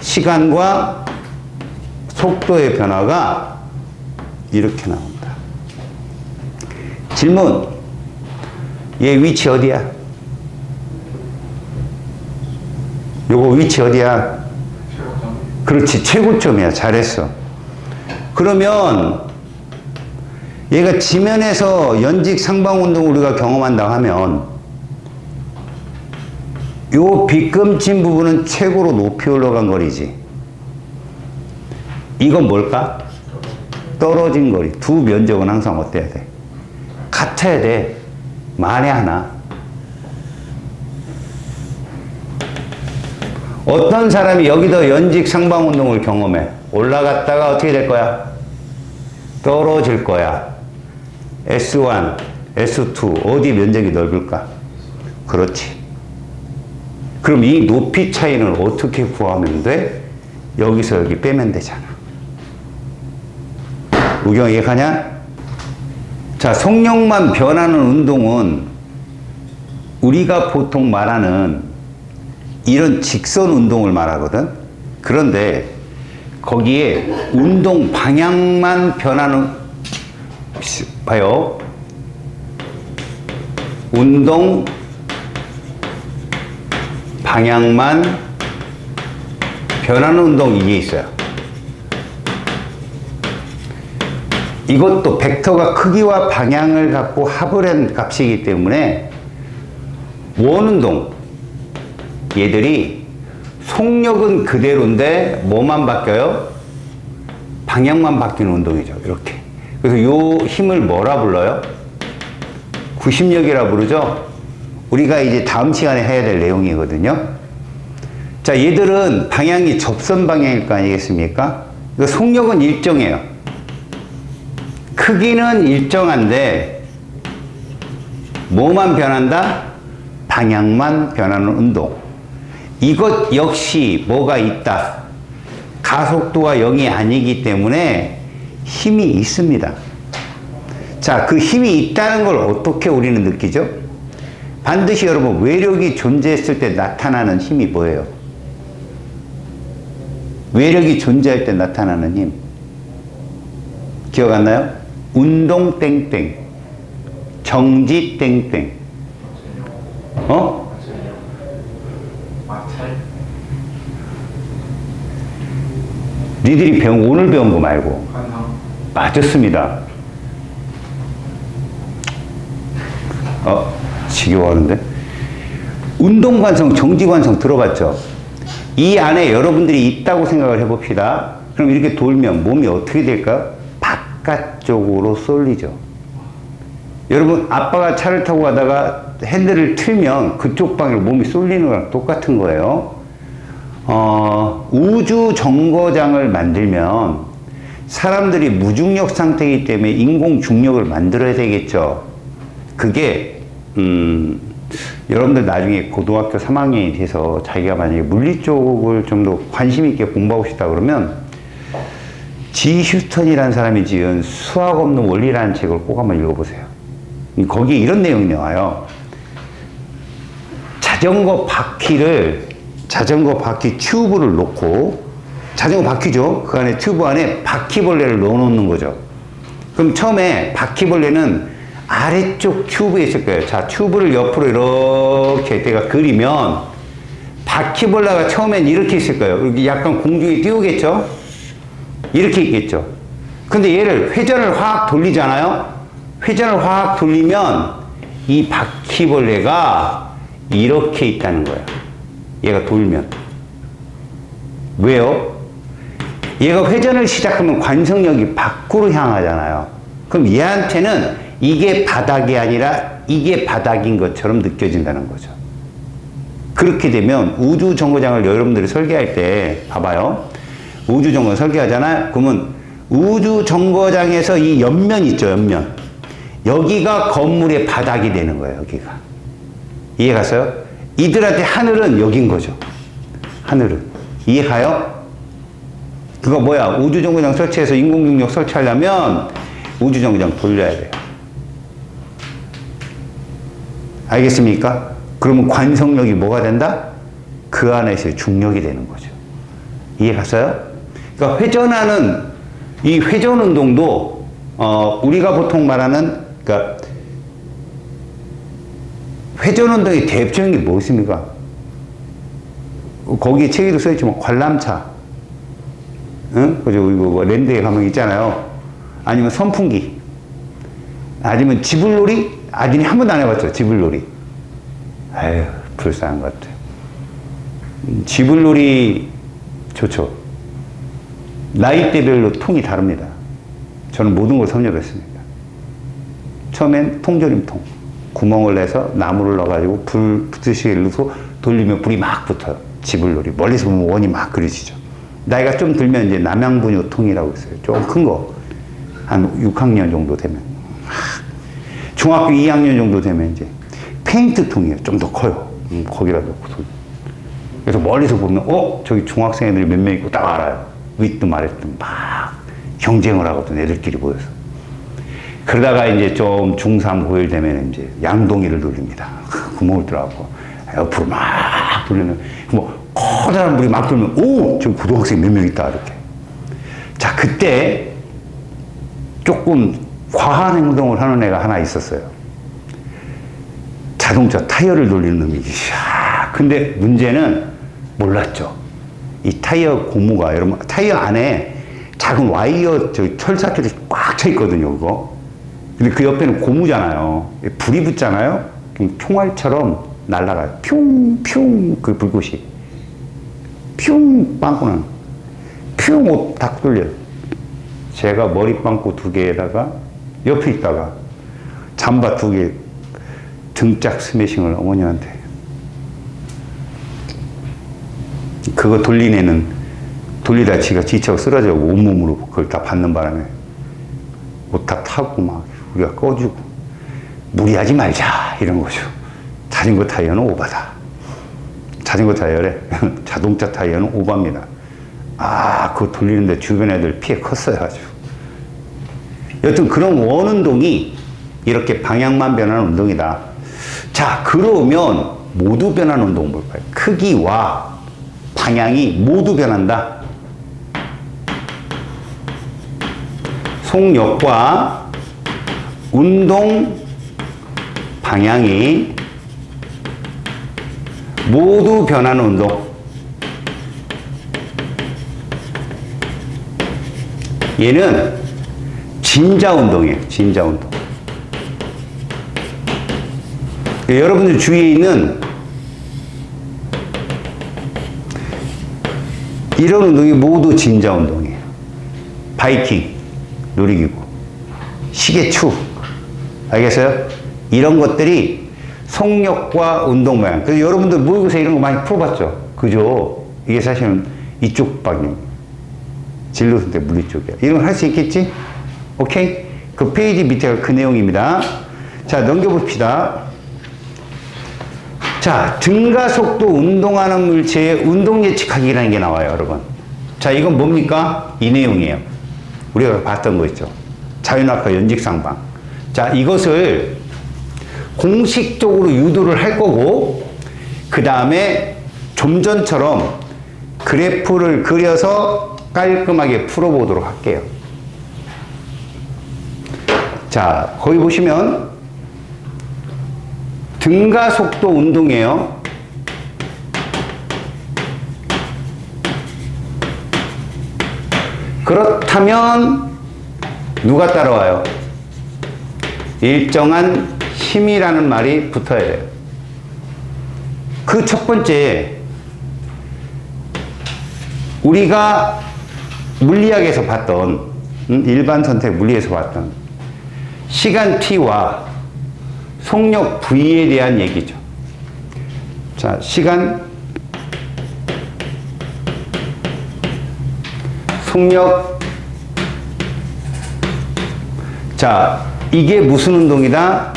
시간과 속도의 변화가 이렇게 나온다. 질문. 얘 위치 어디야? 요거 위치 어디야? 그렇지. 최고점이야. 잘했어. 그러면 얘가 지면에서 연직 상방 운동을 우리가 경험한다고 하면 요 빗금친 부분은 최고로 높이 올라간 거리지. 이건 뭘까? 떨어진 거리. 두 면적은 항상 어때야 돼? 같아야 돼. 만에 하나. 어떤 사람이 여기서 연직 상방 운동을 경험해. 올라갔다가 어떻게 될 거야? 떨어질 거야. S1, S2 어디 면적이 넓을까? 그렇지. 그럼 이 높이 차이는 어떻게 구하면 돼? 여기서 여기 빼면 되잖아. 우경 이해가냐? 자, 속력만 변하는 운동은 우리가 보통 말하는 이런 직선 운동을 말하거든. 그런데 거기에 운동 방향만 변하는, 봐요. 운동 방향만 변하는 운동 이게 있어요. 이것도 벡터가 크기와 방향을 갖고 합을 한 값이기 때문에 원운동 얘들이 속력은 그대로인데 뭐만 바뀌어요? 방향만 바뀌는 운동이죠. 이렇게. 그래서 요 힘을 뭐라 불러요? 구심력이라 부르죠. 우리가 이제 다음 시간에 해야 될 내용이거든요. 자, 얘들은 방향이 접선 방향일 거 아니겠습니까? 그 속력은 일정해요. 크기는 일정한데 뭐만 변한다? 방향만 변하는 운동. 이것 역시 뭐가 있다? 가속도가 0이 아니기 때문에 힘이 있습니다. 자, 그 힘이 있다는 걸 어떻게 우리는 느끼죠? 반드시 여러분 외력이 존재했을 때 나타나는 힘이 뭐예요? 외력이 존재할 때 나타나는 힘 기억 안 나요? 운동 땡땡, 정지 땡땡. 어? 니들이 오늘 배운 거 말고. 맞았습니다. 지겨워하는데? 운동관성, 정지관성 들어봤죠? 이 안에 여러분들이 있다고 생각을 해봅시다. 그럼 이렇게 돌면 몸이 어떻게 될까요? 바깥쪽으로 쏠리죠. 여러분, 아빠가 차를 타고 가다가 핸들을 틀면 그쪽 방향으로 몸이 쏠리는 거랑 똑같은 거예요. 우주 정거장을 만들면 사람들이 무중력 상태이기 때문에 인공 중력을 만들어야 되겠죠. 그게 여러분들 나중에 고등학교 3학년이 돼서 자기가 만약에 물리 쪽을 좀 더 관심 있게 공부하고 싶다 그러면 G 휴스턴이라는 사람이 지은 수학 없는 원리라는 책을 꼭 한번 읽어보세요. 거기에 이런 내용이 나와요. 자전거 바퀴 튜브를 놓고, 자전거 바퀴죠. 그 안에 튜브 안에 바퀴벌레를 넣어놓는 거죠. 그럼 처음에 바퀴벌레는 아래쪽 튜브에 있을 거예요. 자, 튜브를 옆으로 이렇게 내가 그리면 바퀴벌레가 처음엔 이렇게 있을 거예요. 이렇게 약간 공중에 띄우겠죠? 이렇게 있겠죠. 근데 얘를 회전을 확 돌리잖아요. 회전을 확 돌리면 이 바퀴벌레가 이렇게 있다는 거예요. 얘가 돌면. 왜요? 얘가 회전을 시작하면 관성력이 밖으로 향하잖아요. 그럼 얘한테는 이게 바닥이 아니라 이게 바닥인 것처럼 느껴진다는 거죠. 그렇게 되면 우주 정거장을 여러분들이 설계할 때 봐봐요. 우주 정거장 설계하잖아요. 그러면 우주 정거장에서 이 옆면 있죠, 옆면. 여기가 건물의 바닥이 되는 거예요, 여기가. 이해 갔어요? 이들한테 하늘은 여긴 거죠. 하늘은. 이해 가요? 그거 뭐야? 우주 정거장 설치해서 인공중력 설치하려면 우주 정거장 돌려야 돼요. 알겠습니까? 그러면 관성력이 뭐가 된다? 그 안에서의 중력이 되는 거죠. 이해 갔어요? 그러니까 회전하는 이 회전 운동도 우리가 보통 말하는 그러니까 회전 운동의 대표적인 게 무엇입니까? 거기에 책에도 써있지만 관람차, 응? 그죠? 이거 랜드에 가면 있잖아요. 아니면 선풍기, 아니면 지불놀이. 아진이 한 번도 안 해봤죠, 지불놀이. 아유, 불쌍한 것 같아요. 지불놀이 좋죠. 나이대별로 통이 다릅니다. 저는 모든 걸 섭렵했습니다. 처음엔 통조림통. 구멍을 내서 나무를 넣어가지고 불 붙으시게 넣어서 돌리면 불이 막 붙어요. 지불놀이. 멀리서 보면 원이 막 그려지죠. 나이가 좀 들면 이제 남양분유통이라고 있어요. 좀 큰 거. 한 6학년 정도 되면. 중학교 2학년 정도 되면 이제 페인트통이에요. 좀 더 커요. 거기다 넣고 돌. 그래서 멀리서 보면 저기 중학생 애들이 몇 명 있고 딱 알아요. 윗뜸 아랫뜸 막 경쟁을 하거든, 애들끼리 모여서. 그러다가 이제 좀 중3, 고1 되면 이제 양동이를 돌립니다. 구멍을 뚫어갖고 옆으로 막 돌리면 뭐 커다란 물이 막 돌면 저기 고등학생 몇 명 있다 이렇게. 자, 그때 조금 과한 행동을 하는 애가 하나 있었어요. 자동차 타이어를 돌리는 놈이. 근데 문제는 몰랐죠. 이 타이어 고무가, 여러분, 타이어 안에 작은 와이어, 철사줄이 꽉 차 있거든요, 그거. 근데 그 옆에는 고무잖아요. 불이 붙잖아요? 그럼 총알처럼 날아가요. 퓨, 그 불꽃이. 빵꾸는. 옷 딱 돌려요. 제가 머리빵꾸 2개에다가 옆에 있다가 잠바 2개 등짝 스매싱을 어머니한테. 그거 돌린 애는 돌리다 지가 지쳐 쓰러져고 온몸으로 그걸 다 받는 바람에 옷 다 타고 막 우리가 꺼주고 무리하지 말자 이런 거죠. 자전거 타이어는 오바다. 자전거 타이어래. 자동차 타이어는 오바입니다. 그거 돌리는데 주변 애들 피해 컸어요, 아주. 여튼 그런 원운동이 이렇게 방향만 변하는 운동이다. 자, 그러면 모두 변하는 운동은 뭘까요? 크기와 방향이 모두 변한다. 속력과 운동 방향이 모두 변하는 운동. 얘는 진자 운동이에요. 진자 운동. 여러분들 주위에 있는 이런 운동이 모두 진자 운동이에요. 바이킹, 놀이기구, 시계추. 알겠어요? 이런 것들이 속력과 운동 방향. 그래서 여러분들 모의고사 이런 거 많이 풀어봤죠? 그죠? 이게 사실은 이쪽 방향. 진로 선택 물리 쪽이야. 이런 걸 할 수 있겠지? 오케이? 그 페이지 밑에가 그 내용입니다. 자, 넘겨봅시다. 자, 증가속도 운동하는 물체의 운동 예측하기라는 게 나와요, 여러분. 자, 이건 뭡니까? 이 내용이에요. 우리가 봤던 거 있죠. 자유낙하 연직상방. 자, 이것을 공식적으로 유도를 할 거고, 그 다음에 좀 전처럼 그래프를 그려서 깔끔하게 풀어보도록 할게요. 자, 거기 보시면 등가속도 운동이에요. 그렇다면 누가 따라와요? 일정한 힘이라는 말이 붙어야 돼요. 그 첫 번째, 우리가 물리학에서 봤던, 일반 선택 물리에서 봤던 시간 t와 속력 v에 대한 얘기죠. 자, 시간, 속력. 자, 이게 무슨 운동이다?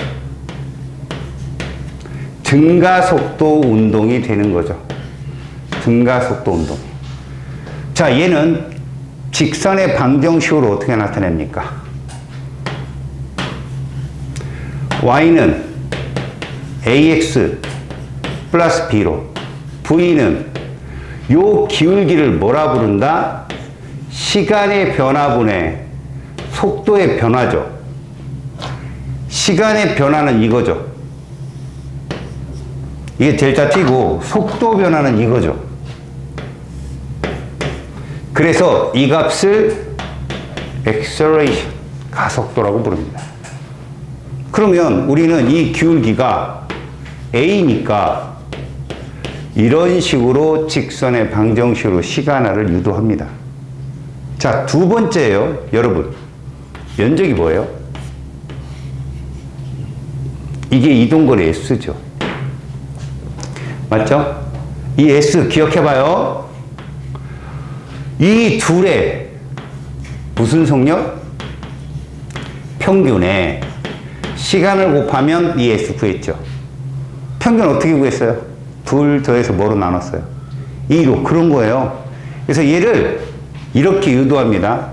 등가속도 운동이 되는 거죠. 등가속도 운동. 자, 얘는 직선의 방정식으로 어떻게 나타냅니까? y는 ax 플러스 b로, v는 요 기울기를 뭐라 부른다? 시간의 변화분의 속도의 변화죠. 시간의 변화는 이거죠. 이게 델타 t고 속도 변화는 이거죠. 그래서 이 값을 acceleration, 가속도라고 부릅니다. 그러면 우리는 이 기울기가 a니까 이런 식으로 직선의 방정식으로 시간화를 유도합니다. 자, 두 번째예요. 여러분, 면적이 뭐예요? 이게 이동거리 S죠. 맞죠? 이 S 기억해봐요. 이 둘의 무슨 속력? 평균에 시간을 곱하면 이 S 구했죠. 평균 어떻게 구했어요? 둘 더해서 뭐로 나눴어요? 2로. 그런 거예요. 그래서 얘를 이렇게 유도합니다.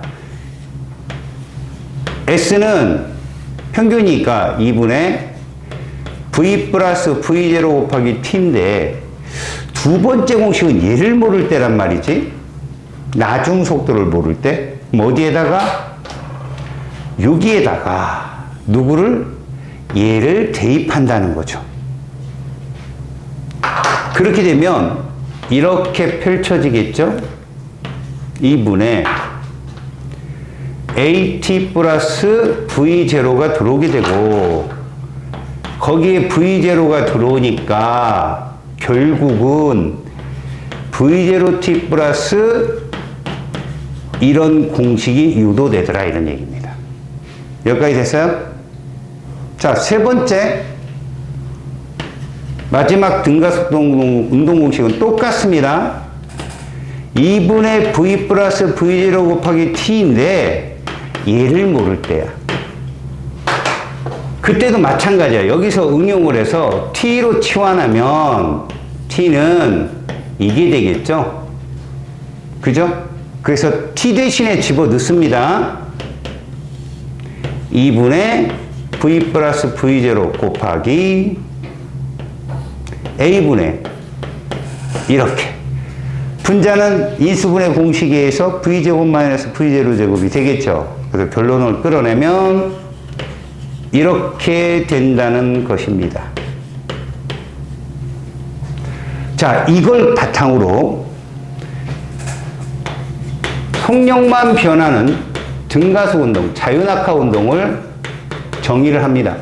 S는 평균이니까 2분의 V 플러스 V0 곱하기 T인데 두 번째 공식은 얘를 모를 때란 말이지. 나중 속도를 모를 때 어디에다가? 여기에다가 누구를? 얘를 대입한다는 거죠. 그렇게 되면 이렇게 펼쳐지겠죠? 2분의 AT 플러스 V0가 들어오게 되고 거기에 V0가 들어오니까 결국은 V0T 플러스 이런 공식이 유도되더라 이런 얘기입니다. 여기까지 됐어요? 자, 세 번째 마지막 등가속도 운동 공식은 똑같습니다. 2분의 V 플러스 V0 곱하기 T인데 얘를 모를 때야. 그때도 마찬가지야. 여기서 응용을 해서 T로 치환하면 T는 이게 되겠죠? 그죠? 그래서 T 대신에 집어 넣습니다. 2분의 V 플러스 V0 곱하기 A분의 이렇게. 분자는 인수분해 공식에 의해서 V제곱 마이너스 V0 제곱이 되겠죠. 그래서 결론을 끌어내면 이렇게 된다는 것입니다. 자, 이걸 바탕으로 속력만 변하는 등가속 운동, 자유낙하 운동을 정의를 합니다.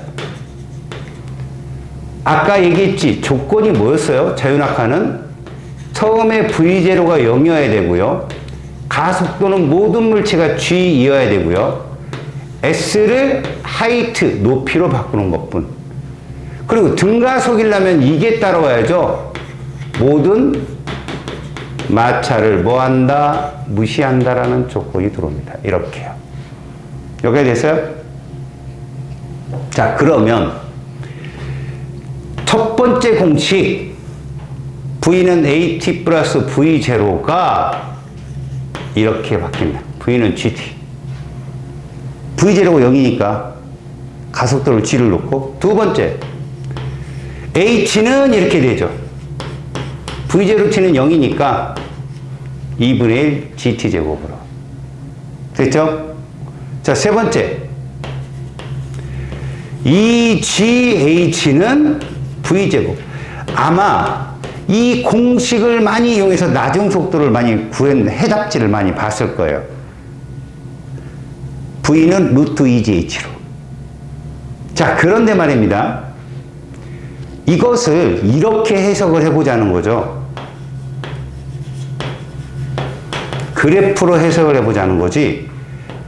아까 얘기했지, 조건이 뭐였어요? 자유낙하는 처음에 V0가 0이어야 되고요. 가속도는 모든 물체가 G이어야 되고요. S를 하이트, 높이로 바꾸는 것뿐. 그리고 등가속이려면 이게 따라와야죠. 모든 마찰을 뭐한다? 무시한다라는 조건이 들어옵니다. 이렇게요. 여기까지 됐어요? 자, 그러면 첫 번째 공식 V는 AT 플러스 V0가 이렇게 바뀝니다. V는 GT. V0가 0이니까 가속도를 G를 놓고, 두 번째 H는 이렇게 되죠. V0T는 0이니까 2분의 1 GT제곱으로. 됐죠? 자, 세 번째. 이 GH는 V제곱. 아마 이 공식을 많이 이용해서 나중 속도를 많이 구한 해답지를 많이 봤을 거예요. V는 루트 2GH로. 자, 그런데 말입니다. 이것을 이렇게 해석을 해보자는 거죠. 그래프로 해석을 해보자는 거지.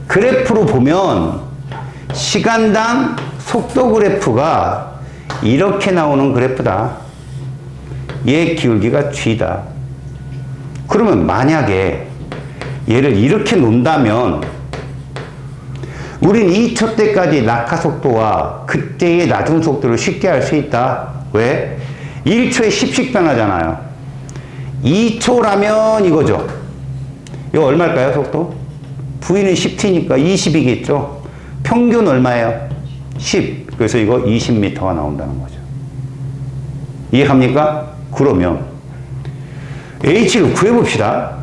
그래프로 보면 시간당 속도 그래프가 이렇게 나오는 그래프다. 얘 기울기가 g다. 그러면 만약에 얘를 이렇게 놓는다면 우린 2초 때까지 낙하 속도와 그때의 낮은 속도를 쉽게 알 수 있다. 왜? 1초에 10씩 변하잖아요. 2초라면 이거죠. 이거 얼마일까요, 속도? V는 10t니까 20이겠죠. 평균 얼마예요? 10. 그래서 이거 20m가 나온다는 거죠. 이해갑니까? 그러면 H를 구해봅시다.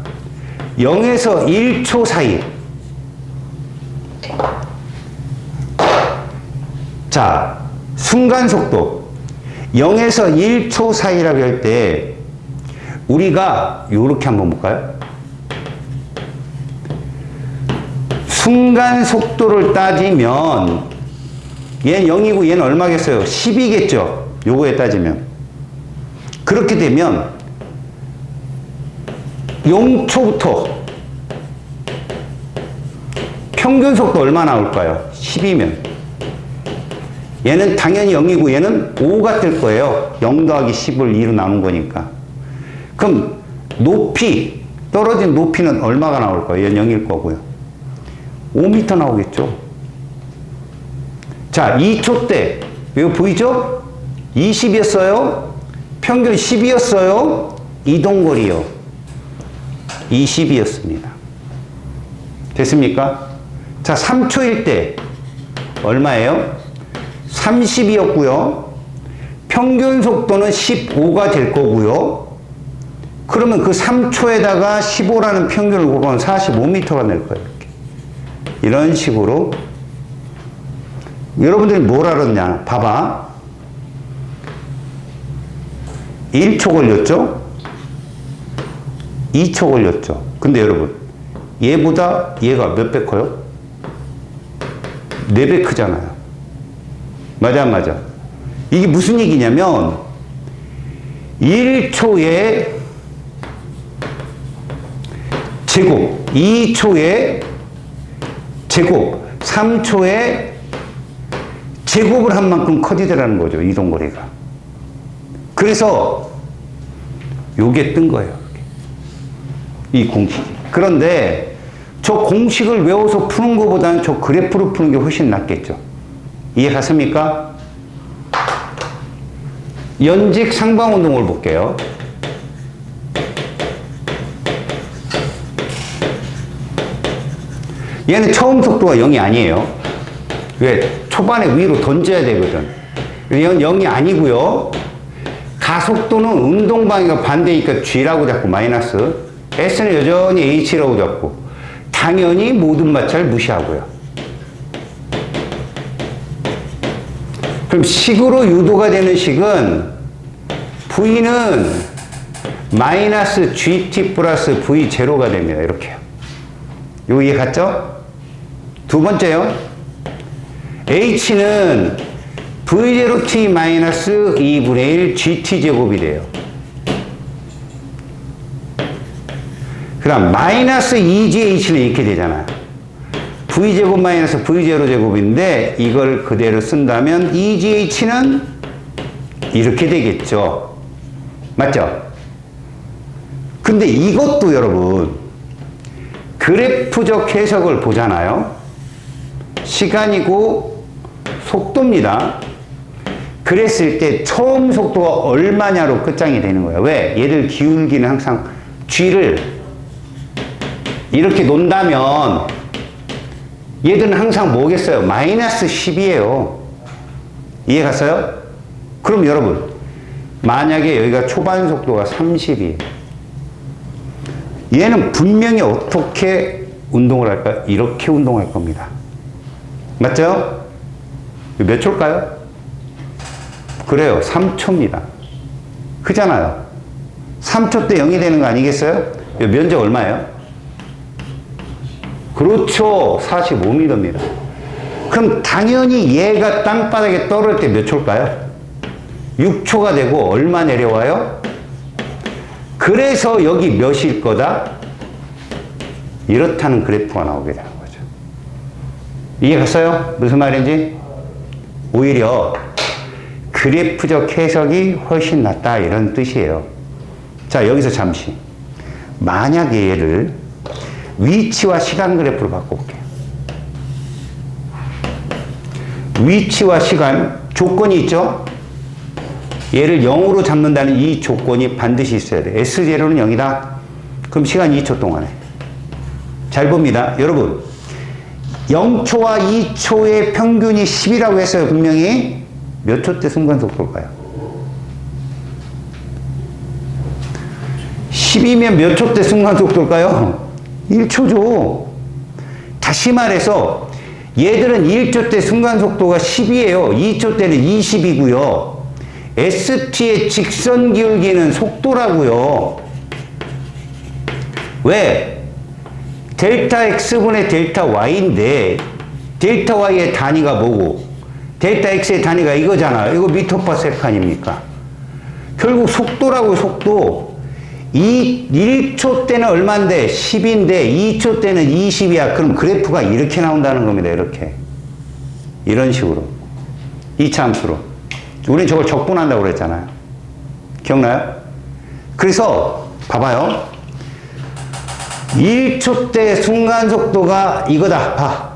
0에서 1초 사이. 자, 순간속도 0에서 1초 사이라고 할 때 우리가 이렇게 한번 볼까요? 순간속도를 따지면 얘는 0이고 얘는 얼마겠어요? 10이겠죠? 요거에 따지면. 그렇게 되면 0초부터 평균 속도 얼마 나올까요? 10이면. 얘는 당연히 0이고 얘는 5가 뜰 거예요. 0 더하기 10을 2로 나눈 거니까. 그럼 높이, 떨어진 높이는 얼마가 나올 거예요? 얘는 0일 거고요. 5m 나오겠죠. 자, 2초 때 이거 보이죠? 20이었어요. 평균 10이었어요. 이동거리요. 20이었습니다. 됐습니까? 자, 3초일 때 얼마예요? 30이었고요. 평균 속도는 15가 될 거고요. 그러면 그 3초에다가 15라는 평균을 곱하면 45m가 될 거예요. 이렇게. 이런 식으로. 여러분들이 뭘 알았냐? 봐봐. 1초 걸렸죠? 2초 걸렸죠? 근데 여러분, 얘보다 얘가 몇 배 커요? 4배 크잖아요. 맞아, 안 맞아? 이게 무슨 얘기냐면, 1초에 제곱, 2초에 제곱, 3초에 제곱을 한 만큼 커지더라는 거죠, 이동거리가. 그래서 요게 뜬 거예요. 이 공식이. 그런데 저 공식을 외워서 푸는 것보다는 저 그래프로 푸는 게 훨씬 낫겠죠. 이해 갔습니까? 연직 상방운동을 볼게요. 얘는 처음 속도가 0이 아니에요. 왜? 초반에 위로 던져야 되거든. 이건 0이 아니고요. 가속도는 운동 방향과 반대니까 G라고 잡고 마이너스. S는 여전히 H라고 잡고. 당연히 모든 마찰 무시하고요. 그럼 식으로 유도가 되는 식은 V는 마이너스 GT 플러스 V0가 됩니다. 이렇게요. 이거 이해 갔죠? 두 번째요. H는 V0t 마이너스 2분의 1 GT 제곱이 돼요. 그 다음 마이너스 2GH는 이렇게 되잖아요. V제곱 마이너스 V0 제곱인데 이걸 그대로 쓴다면 2GH는 이렇게 되겠죠. 맞죠? 근데 이것도 여러분 그래프적 해석을 보잖아요. 시간이고 속도입니다. 그랬을 때 처음 속도가 얼마냐로 끝장이 되는 거예요. 왜? 얘들 기울기는 항상 G를 이렇게 놓는다면 얘들은 항상 뭐겠어요? 마이너스 10이에요. 이해 갔어요? 그럼 여러분 만약에 여기가 초반 속도가 30이에요. 얘는 분명히 어떻게 운동을 할까요? 이렇게 운동할 겁니다. 맞죠? 몇 초일까요? 그래요. 3초입니다. 크잖아요. 3초 때 0이 되는 거 아니겠어요? 면적 얼마예요? 그렇죠. 45m입니다. 그럼 당연히 얘가 땅바닥에 떨어질 때 몇 초일까요? 6초가 되고 얼마 내려와요? 그래서 여기 몇일 거다? 이렇다는 그래프가 나오게 되는 거죠. 이해갔어요? 무슨 말인지? 오히려 그래프적 해석이 훨씬 낫다 이런 뜻이에요. 자, 여기서 잠시 만약에 얘를 위치와 시간 그래프로 바꿔볼게요. 위치와 시간 조건이 있죠? 얘를 0으로 잡는다는 이 조건이 반드시 있어야 돼. S0는 0이다. 그럼 시간 2초 동안에. 잘 봅니다. 여러분, 0초와 2초의 평균이 10이라고 했어요. 분명히. 몇 초 때 순간속도일까요? 10이면 몇 초 때 순간속도일까요? 1초죠. 다시 말해서 얘들은 1초 때 순간속도가 10이에요. 2초 때는 20이고요. ST의 직선 기울기는 속도라고요. 왜? 델타 X분의 델타 Y인데 델타 Y의 단위가 뭐고 델타 X의 단위가 이거잖아. 이거 미터 퍼 세컨입니까? 결국 속도라고요. 속도. 1초 때는 얼마인데? 10인데 2초 때는 20이야. 그럼 그래프가 이렇게 나온다는 겁니다. 이렇게. 이런 식으로. 이차함수로. 우린 저걸 적분한다고 그랬잖아요. 기억나요? 그래서 봐봐요. 1초 때 순간속도가 이거다. 봐.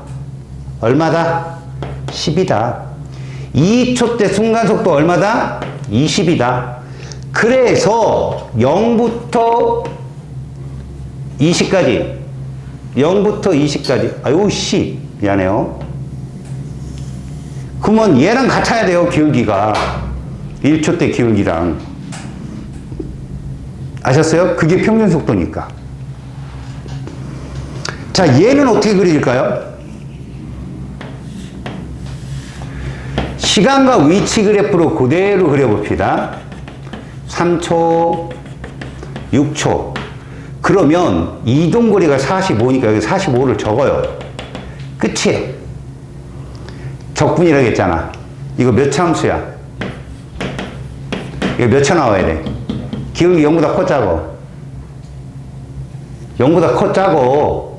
얼마다? 10이다. 2초 때 순간속도 얼마다? 20이다. 그래서 0부터 20까지 0부터 20까지 아유 씨 미안해요. 그러면 얘랑 같아야 돼요. 기울기가 1초 때 기울기랑 아셨어요? 그게 평균 속도니까. 자, 얘는 어떻게 그릴까요? 시간과 위치 그래프로 그대로 그려봅시다. 3초, 6초. 그러면 이동거리가 45니까 여기 45를 적어요. 끝이에요. 적분이라고 했잖아. 이거 몇 차 함수야? 이거 몇 차 나와야 돼? 기울기 0보다 커 작어? 0보다 커 작어?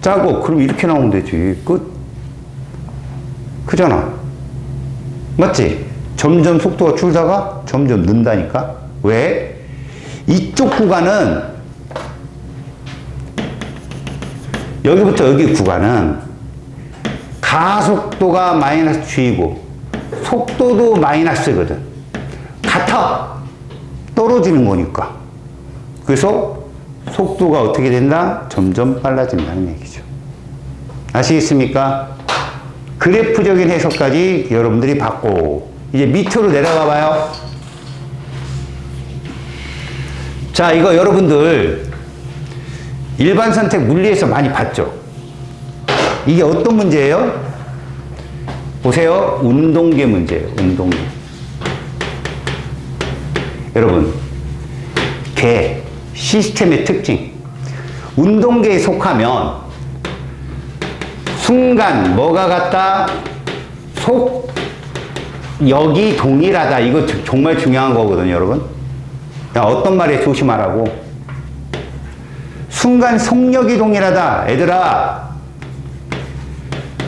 작어. 그럼 이렇게 나오면 되지. 끝. 크잖아. 맞지? 점점 속도가 줄다가 점점 는다니까? 왜? 이쪽 구간은 여기부터 여기 구간은 가속도가 마이너스 G이고 속도도 마이너스거든. 같아. 떨어지는 거니까. 그래서 속도가 어떻게 된다? 점점 빨라진다는 얘기죠. 아시겠습니까? 그래프적인 해석까지 여러분들이 받고 이제 밑으로 내려가 봐요. 자, 이거 여러분들 일반 선택 물리에서 많이 봤죠? 이게 어떤 문제예요? 보세요. 운동계 문제예요. 운동계. 여러분, 개 시스템의 특징. 운동계에 속하면 순간 뭐가 같다? 속력이 동일하다. 이거 정말 중요한 거거든요, 여러분. 야, 어떤 말에 조심하라고? 순간 속력이 동일하다. 얘들아,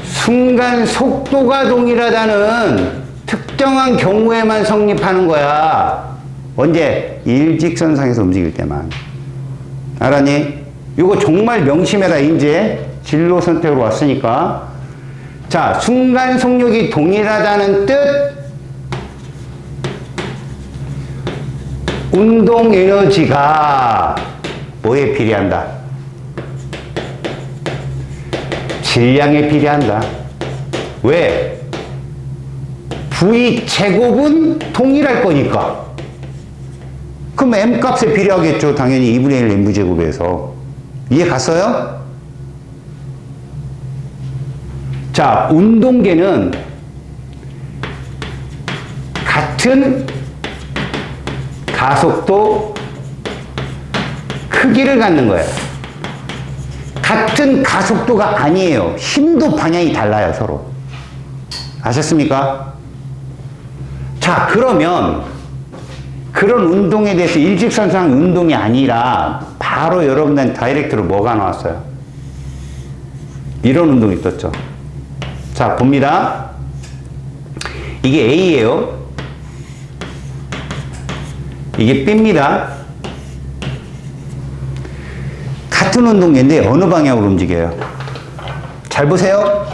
순간 속도가 동일하다는 특정한 경우에만 성립하는 거야. 언제? 일직선상에서 움직일 때만. 알았니? 이거 정말 명심해라. 이제 진로 선택으로 왔으니까. 자, 순간 속력이 동일하다는 뜻. 운동 에너지가 뭐에 비례한다? 질량에 비례한다. 왜? V 제곱은 동일할 거니까. 그럼 M 값에 비례하겠죠. 당연히 2분의 1 M 제곱에서. 이해 갔어요? 자, 운동계는 같은 가속도 크기를 갖는 거예요. 같은 가속도가 아니에요. 힘도 방향이 달라요, 서로. 아셨습니까? 자, 그러면 그런 운동에 대해서 일직선상 운동이 아니라 바로 여러분들 다이렉트로 뭐가 나왔어요? 이런 운동이 떴죠. 자, 봅니다. 이게 A예요. 이게 B입니다. 같은 운동인데 어느 방향으로 움직여요? 잘 보세요.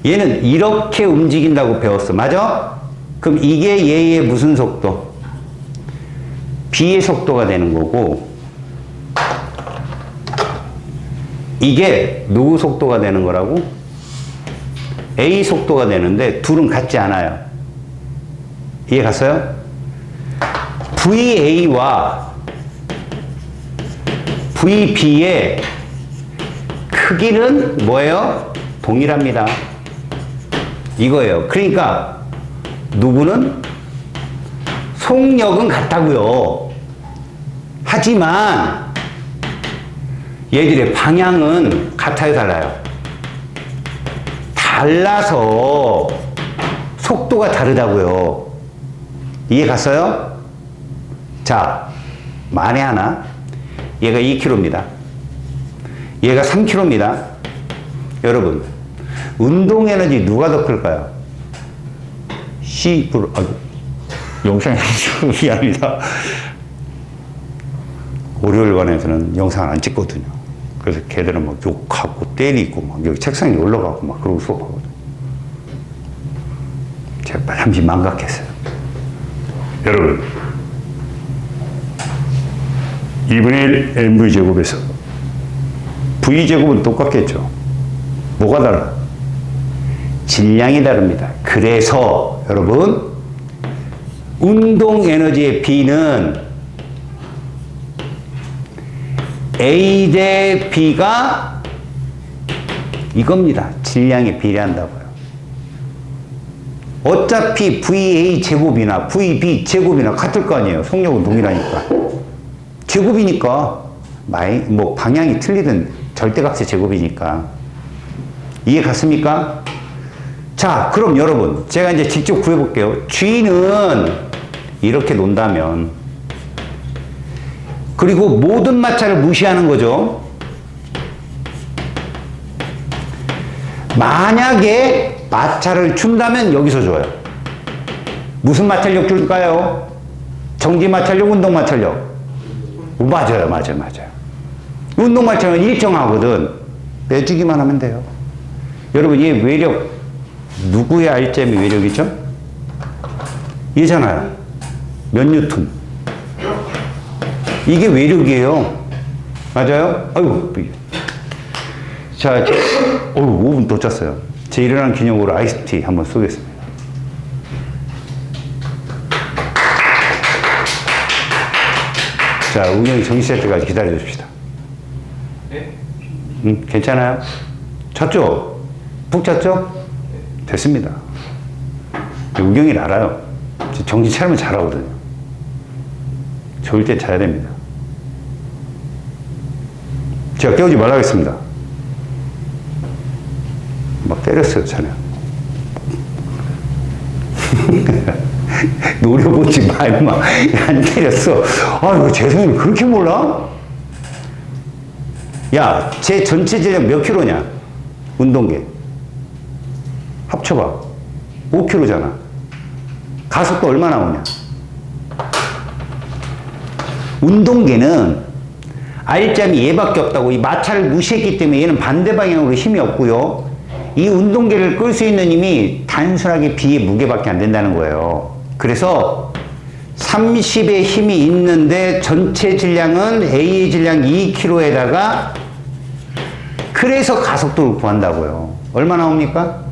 얘는 이렇게 움직인다고 배웠어. 맞아? 그럼 이게 얘의 무슨 속도? B의 속도가 되는 거고, 이게 누구 속도가 되는 거라고? A 속도가 되는데 둘은 같지 않아요. 이해 갔어요? VA와 VB의 크기는 뭐예요? 동일합니다. 이거예요. 그러니까 누구는 속력은 같다고요. 하지만 얘들의 방향은 같아요, 달라요? 달라서 속도가 다르다고요. 이해 갔어요? 자, 만에 하나 얘가 2km입니다. 얘가 3km입니다. 여러분, 운동 에너지 누가 더 클까요? C 프로, 영상이 미안합니다. 월요일반에서는 영상을 안 찍거든요. 그래서 걔들은 막 욕하고 때리고 막 여기 책상에 올라가고 막 그러고 수업하거든요. 제가 잠시 망각했어요. 여러분, 2분의 1 mv제곱에서 v제곱은 똑같겠죠. 뭐가 달라? 질량이 다릅니다. 그래서 여러분, 운동 에너지의 B는 A 대 B가 이겁니다. 질량에 비례한다고요. 어차피 VA 제곱이나 VB 제곱이나 같을 거 아니에요. 속력은 동일하니까. 제곱이니까 뭐 방향이 틀리든 절대값의 제곱이니까. 이해 갔습니까? 자, 그럼 여러분, 제가 이제 직접 구해볼게요. G는 이렇게 논다면, 그리고 모든 마찰을 무시하는 거죠. 만약에 마찰을 준다면 여기서 줘요. 무슨 마찰력 줄까요? 정지 마찰력, 운동 마찰력. 맞아요. 운동 마찰은 일정하거든. 빼주기만 하면 돼요. 여러분, 얘 외력, 누구의 알점이 외력이죠? 얘잖아요. 몇 뉴턴. 이게 외력이에요. 맞아요? 아이고. 자, 5분 또 짰어요. 제 일어난 기념으로 아이스티 한번 쏘겠습니다. 자, 우경이 정신 찰 때까지 기다려 줍시다. 네? 괜찮아요? 찼죠? 푹 찼죠? 됐습니다. 우경이를 알아요. 정신 차리면 잘하거든요. 좋을 때 자야 됩니다. 제가 깨우지 말라 하겠습니다. 막 때렸어요, 자네. 노려보지 마, 임마. 안 때렸어. 아이고, 재성이를 그렇게 몰라? 야, 제 전체 질량 몇 킬로냐? 운동계. 합쳐봐. 5킬로잖아. 가속도 얼마 나오냐? 운동계는 R점이 얘밖에 없다고. 이 마찰을 무시했기 때문에 얘는 반대 방향으로 힘이 없고요. 이 운동계를 끌 수 있는 힘이 단순하게 B의 무게밖에 안 된다는 거예요. 그래서 30의 힘이 있는데 전체 질량은 A의 질량 2kg에다가 그래서 가속도를 구한다고요. 얼마 나옵니까?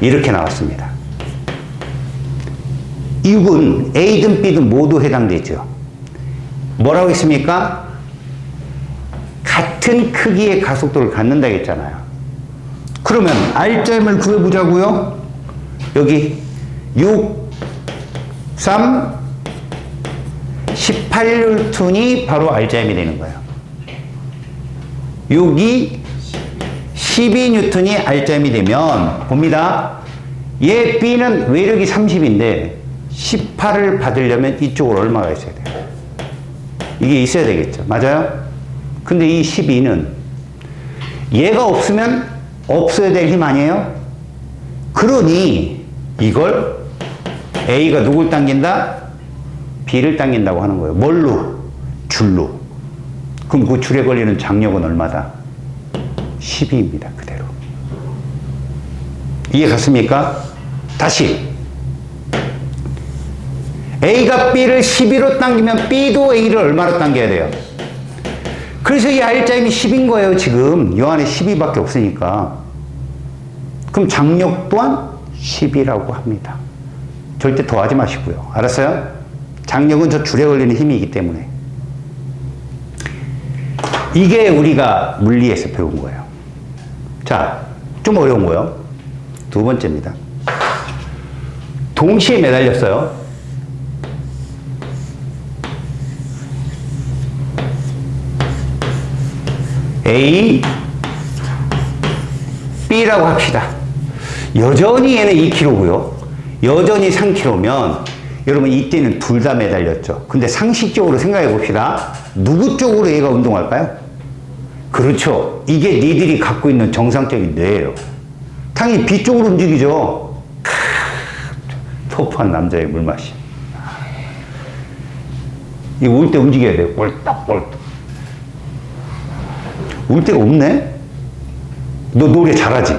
이렇게 나왔습니다. 6은 A든 B든 모두 해당되죠. 뭐라고 했습니까? 같은 크기의 가속도를 갖는다 했잖아요. 그러면 R점을 구해보자고요. 여기 6, 3, 18N이 바로 R점이 되는 거예요. 6이 12N이 R점이 되면 봅니다. 얘 B는 외력이 30인데 18을 받으려면 이쪽으로 얼마가 있어야 돼요? 이게 있어야 되겠죠. 맞아요? 근데 이 12는 얘가 없으면 없어야 될 힘 아니에요? 그러니 이걸 A가 누굴 당긴다? B를 당긴다고 하는 거예요. 뭘로? 줄로. 그럼 그 줄에 걸리는 장력은 얼마다? 12입니다. 그대로. 이해 갔습니까? 다시. A가 B를 12로 당기면 B도 A를 얼마로 당겨야 돼요? 그래서 이 R자임이 10인 거예요, 지금. 요 안에 12밖에 없으니까. 그럼 장력 또한 10이라고 합니다. 절대 더하지 마시고요. 알았어요? 장력은 저 줄에 걸리는 힘이기 때문에. 이게 우리가 물리에서 배운 거예요. 자, 좀 어려운 거요. 두 번째입니다. 동시에 매달렸어요. A, B라고 합시다. 여전히 얘는 2kg고요. 여전히 3kg면 여러분 이때는 둘 다 매달렸죠. 근데 상식적으로 생각해 봅시다. 누구 쪽으로 얘가 운동할까요? 그렇죠. 이게 니들이 갖고 있는 정상적인 뇌예요. 당연히 B 쪽으로 움직이죠. 터프한 남자의 물맛이. 이거 울 때 움직여야 돼요. 꼴딱꼴딱. 울 데가 없네? 너 노래 잘하지?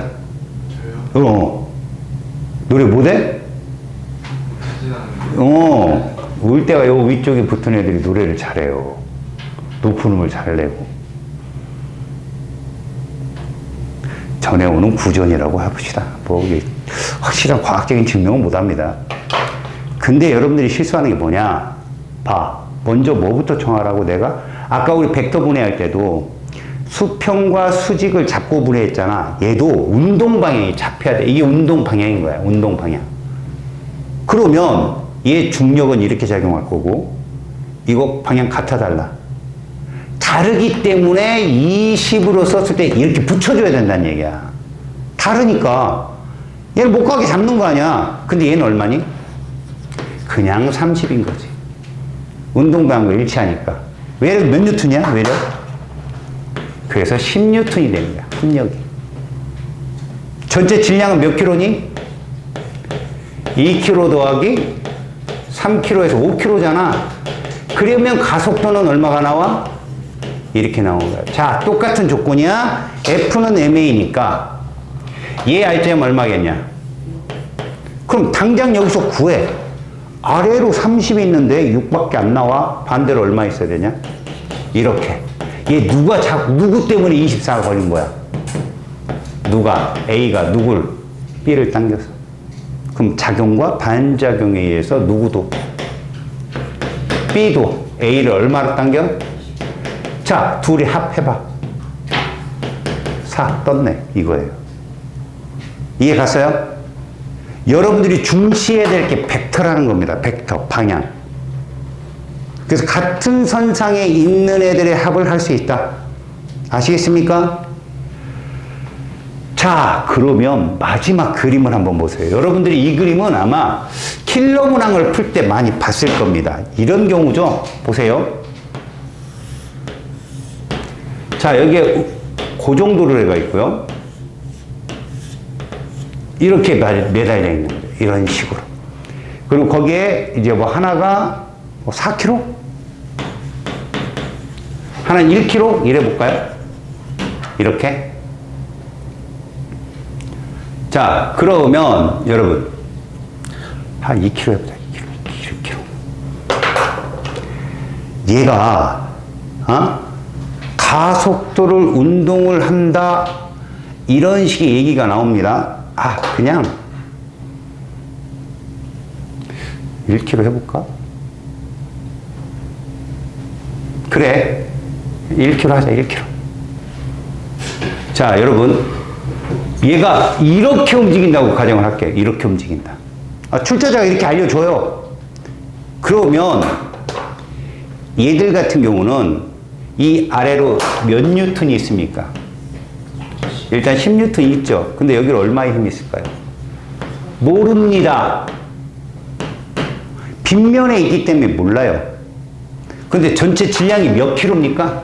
저요? 노래 못해? 울 때가 요 위쪽에 붙은 애들이 노래를 잘해요. 높은 음을 잘 내고. 전에 오는 구전이라고 해봅시다. 뭐, 확실한 과학적인 증명은 못 합니다. 근데 여러분들이 실수하는 게 뭐냐? 봐. 먼저 뭐부터 정하라고 내가? 아까 우리 벡터 분해할 때도 수평과 수직을 잡고 분해했잖아. 얘도 운동 방향이 잡혀야 돼. 이게 운동 방향인 거야. 운동 방향. 그러면 얘 중력은 이렇게 작용할 거고 이거 방향 같아 달라. 다르기 때문에 20으로 썼을 때 이렇게 붙여줘야 된다는 얘기야. 다르니까 얘는 못 가게 잡는 거 아니야. 근데 얘는 얼마니? 그냥 30인 거지. 운동 방향과 일치하니까. 외력 몇 뉴턴이야? 외력? 그래서 10뉴턴이 되는 거야. 합력이. 전체 질량은 몇 킬로니? 2kg 더하기 3kg에서 5kg잖아. 그러면 가속도는 얼마가 나와? 이렇게 나오는 거야. 자, 똑같은 조건이야. F는 MA니까 얘 R점 얼마겠냐? 그럼 당장 여기서 구해. 아래로 30이 있는데 6밖에 안 나와. 반대로 얼마 있어야 되냐? 이렇게. 얘 누구 때문에 24가 걸린 거야? 누가? A가 누굴? B를 당겨서. 그럼 작용과 반작용에 의해서 누구도? B도 A를 얼마로 당겨? 자, 둘이 합해봐. 4 떴네. 이거예요. 이해 갔어요? 여러분들이 중시해야 될 게 벡터라는 겁니다. 벡터, 방향. 그래서 같은 선상에 있는 애들의 합을 할 수 있다. 아시겠습니까? 자, 그러면 마지막 그림을 한번 보세요. 여러분들이 이 그림은 아마 킬러 문항을 풀 때 많이 봤을 겁니다. 이런 경우죠. 보세요. 자, 여기에 그 정도로 해가 있고요. 이렇게 매달려 있는 거죠. 이런 식으로. 그리고 거기에 이제 뭐 하나가 4kg? 하나는 1kg? 이래 볼까요? 이렇게. 자, 그러면 여러분 한 2kg 해보자. 2kg. 얘가 가속도를 운동을 한다 이런 식의 얘기가 나옵니다. 그냥 1kg 해볼까? 그래, 1kg 하자. 1kg. 자, 여러분, 얘가 이렇게 움직인다고 가정을 할게요. 이렇게 움직인다. 출제자가 이렇게 알려줘요. 그러면 얘들 같은 경우는 이 아래로 몇 뉴턴이 있습니까? 일단 10뉴턴이 있죠. 근데 여기를 얼마의 힘이 있을까요? 모릅니다. 빗면에 있기 때문에 몰라요. 근데 전체 질량이 몇 킬로입니까?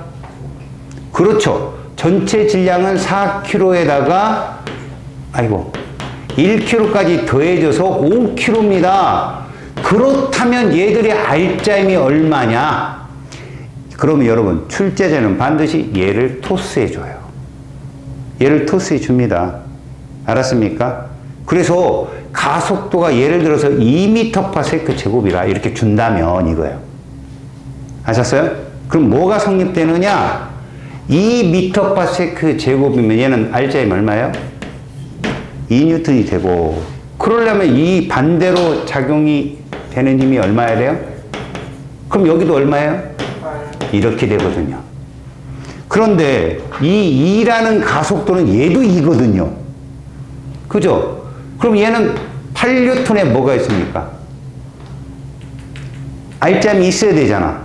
그렇죠. 전체 질량은 4kg에다가, 아이고, 1kg까지 더해져서 5kg입니다. 그렇다면 얘들의 알짜임이 얼마냐? 그러면 여러분, 출제자는 반드시 얘를 토스해줘요. 얘를 토스해줍니다. 알았습니까? 그래서 가속도가 예를 들어서 2m/s 제곱이라 이렇게 준다면 이거예요. 아셨어요? 그럼 뭐가 성립되느냐? 2m/s 제곱이면 얘는 알짜임 얼마예요? 2N이 되고, 그러려면 이 반대로 작용이 되는 힘이 얼마야 돼요? 그럼 여기도 얼마예요? 이렇게 되거든요. 그런데 이 2라는 가속도는 얘도 2거든요. 그죠? 그럼 얘는 8N에 뭐가 있습니까? 알짜임이 있어야 되잖아.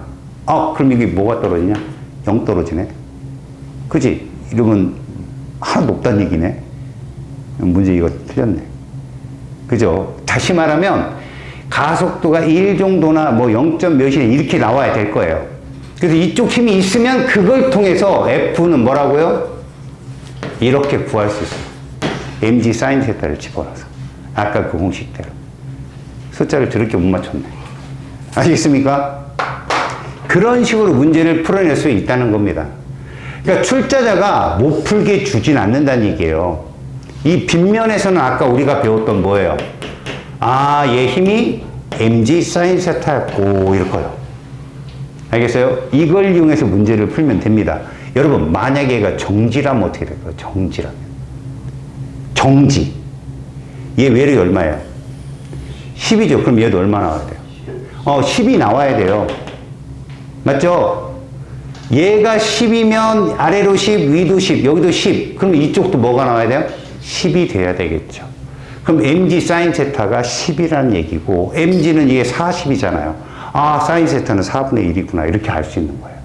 그럼 이게 뭐가 떨어지냐? 0 떨어지네. 그지? 이러면 하나도 없다는 얘기네. 문제 이거 틀렸네. 그죠? 다시 말하면 가속도가 1 정도나 뭐 0. 몇이나 이렇게 나와야 될 거예요. 그래서 이쪽 힘이 있으면 그걸 통해서 F는 뭐라고요? 이렇게 구할 수 있어요. mg sin θ를 집어넣어서. 아까 그 공식대로. 숫자를 저렇게 못 맞췄네. 아시겠습니까? 그런 식으로 문제를 풀어낼 수 있다는 겁니다. 그러니까 출제자가 못 풀게 주진 않는다는 얘기예요. 이 빗면에서는 아까 우리가 배웠던 뭐예요? 얘 힘이 mg sin θ였고 이럴거예요. 알겠어요? 이걸 이용해서 문제를 풀면 됩니다. 여러분, 만약에 얘가 정지라면 어떻게 될까요? 정지라면. 정지. 얘 외력이 얼마예요? 10이죠. 그럼 얘도 얼마 나와야 돼요? 10이 나와야 돼요. 맞죠? 얘가 10이면 아래로 10, 위도 10, 여기도 10. 그럼 이쪽도 뭐가 나와야 돼요? 10이 돼야 되겠죠. 그럼 mg sin θ가 10이라는 얘기고, mg는 이게 40이잖아요. sin θ는 4분의 1이구나. 이렇게 알 수 있는 거예요.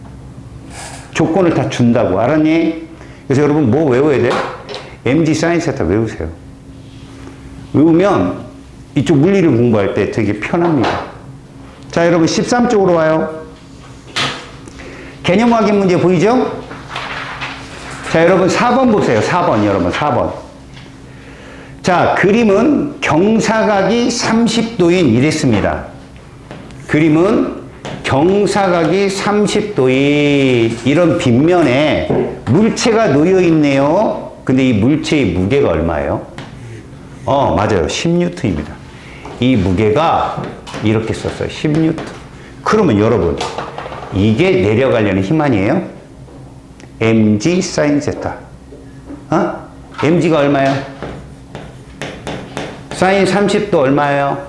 조건을 다 준다고. 알았니? 그래서 여러분 뭐 외워야 돼? mg sin θ 외우세요. 외우면 이쪽 물리를 공부할 때 되게 편합니다. 자, 여러분 13쪽으로 와요. 개념 확인 문제 보이죠? 자, 여러분 4번 보세요. 4번, 여러분 4번. 자, 그림은 경사각이 30도인 이랬습니다. 그림은 경사각이 30도인 이런 빗면에 물체가 놓여 있네요. 근데 이 물체의 무게가 얼마예요? 맞아요. 10N입니다. 이 무게가 이렇게 썼어요. 10N. 그러면 여러분, 이게 내려가려는 힘 아니에요? mg sin θ. mg가 얼마예요? sin 30도 얼마예요?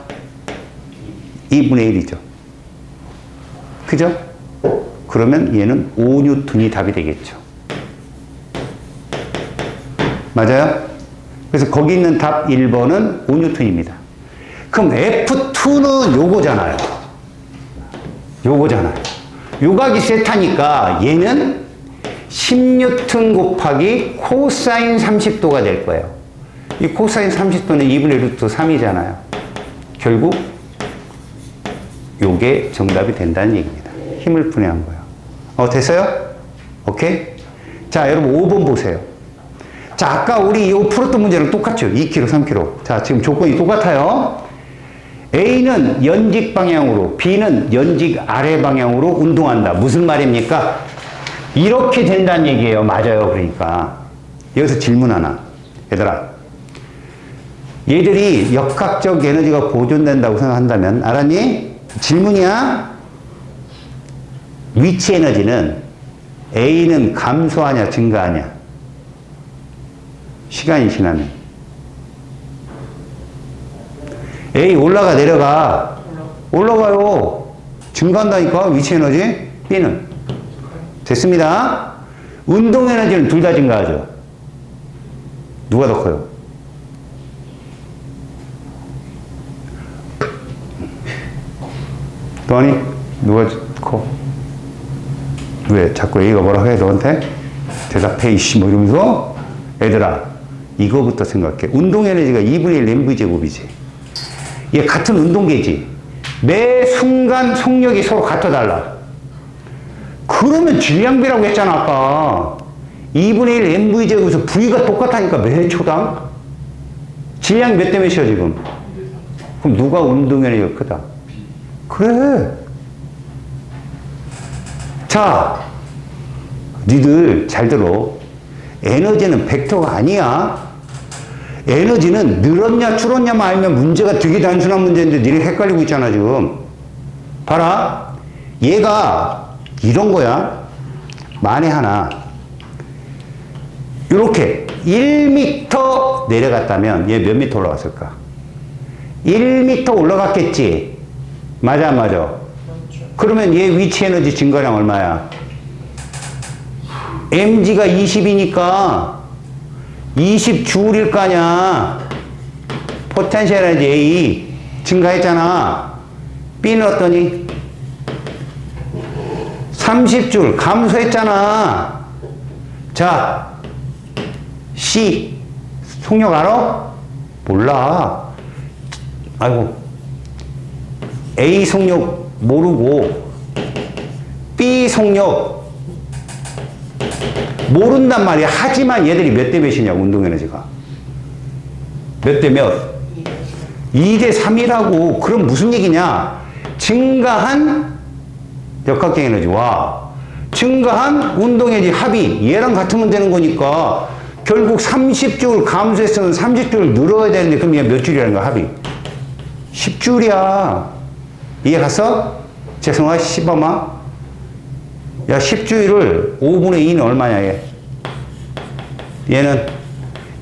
2분의 1이죠. 그죠? 그러면 얘는 5N이 답이 되겠죠. 맞아요? 그래서 거기 있는 답 1번은 5N입니다. 그럼 F2는 요거잖아요. 요거잖아요. 요각이 세타니까 얘는 10N 곱하기 코사인 30도가 될 거예요. 이 코사인 30도는 2분의 루트 3이잖아요. 결국 요게 정답이 된다는 얘기입니다. 힘을 분해한 거예요. 됐어요? 오케이? 자, 여러분 5번 보세요. 자, 아까 우리 이거 풀었던 문제랑 똑같죠? 2kg, 3kg. 자, 지금 조건이 똑같아요. A는 연직 방향으로, B는 연직 아래 방향으로 운동한다. 무슨 말입니까? 이렇게 된다는 얘기예요. 맞아요. 그러니까. 여기서 질문 하나. 얘들아. 얘들이 역학적 에너지가 보존된다고 생각한다면, 알았니? 질문이야. 위치 에너지는 A는 감소하냐, 증가하냐? 시간이 지나면. A 올라가, 내려가? 올라가요. 증가한다니까, 위치 에너지. B는. 됐습니다. 운동 에너지는 둘 다 증가하죠. 누가 더 커요? 또 아니? 누가 커? 왜? 자꾸 A가 뭐라고 해, 너한테? 대답해, 이씨, 뭐 이러면서? 얘들아, 이거부터 생각해. 운동 에너지가 2분의 1 mv 제곱이지. 얘 같은 운동계지. 매 순간 속력이 서로 같아 달라. 그러면 질량비라고 했잖아, 아까. 2분의 1 mv 제곱에서 v가 똑같다니까, 매 초당? 질량이 몇 대 몇이야, 지금? 그럼 누가 운동 에너지가 크다? 그래. 자, 니들 잘 들어. 에너지는 벡터가 아니야. 에너지는 늘었냐 줄었냐만 알면 문제가 되게 단순한 문제인데 니네 헷갈리고 있잖아, 지금. 봐라. 얘가 이런 거야. 만에 하나. 이렇게 1m 내려갔다면 얘 몇 미터 올라갔을까? 1m 올라갔겠지. 맞아, 맞아. 그러면 얘 위치 에너지 증가량 얼마야? mg가 20이니까 20J일 거 아니야. 포텐셜 에너지 A 증가했잖아. B는 어떠니? 30J 감소했잖아. 자, C 속력 알아? 몰라. 아이고. A 속력 모르고 B 속력 모른단 말이야. 하지만 얘들이 몇 대 몇이냐고, 운동 에너지가. 몇 대 몇? 2대 3이라고. 그럼 무슨 얘기냐? 증가한 역학적 에너지와 증가한 운동 에너지 합이 얘랑 같으면 되는 거니까 결국 30J를 감소했으면 30J를 늘어야 되는데 그럼 얘 몇 줄이라는 거야, 합이? 10줄이야. 이해 갔어? 재성아, 시범아. 야, 10주일을 5분의 2는 얼마냐, 얘? 얘는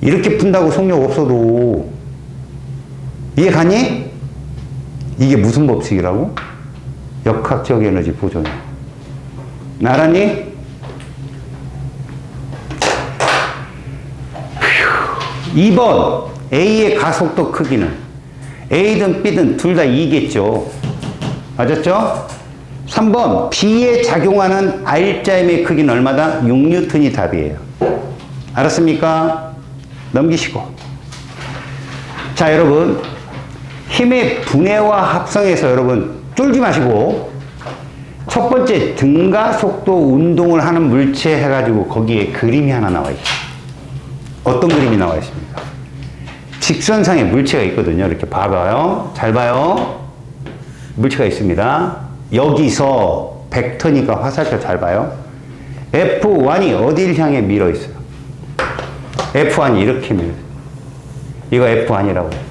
이렇게 푼다고 속력 없어도. 이해 가니? 이게 무슨 법칙이라고? 역학적 에너지 보존. 알았니? 2번. A의 가속도 크기는 A든 B든 둘 다 2겠죠. 맞았죠? 3번. B에 작용하는 R자임의 크기는 얼마다? 6N이 답이에요. 알았습니까? 넘기시고. 자, 여러분. 힘의 분해와 합성에서 여러분 쫄지 마시고 첫 번째 등가속도 운동을 하는 물체 해가지고 거기에 그림이 하나 나와 있어요. 어떤 그림이 나와 있습니까? 직선상에 물체가 있거든요. 이렇게 봐봐요. 잘 봐요. 물체가 있습니다. 여기서 벡터니까 화살표 잘 봐요. F1이 어디를 향해 밀어 있어요? F1이 이렇게 밀어 있어요. 이거 F1이라고 해요.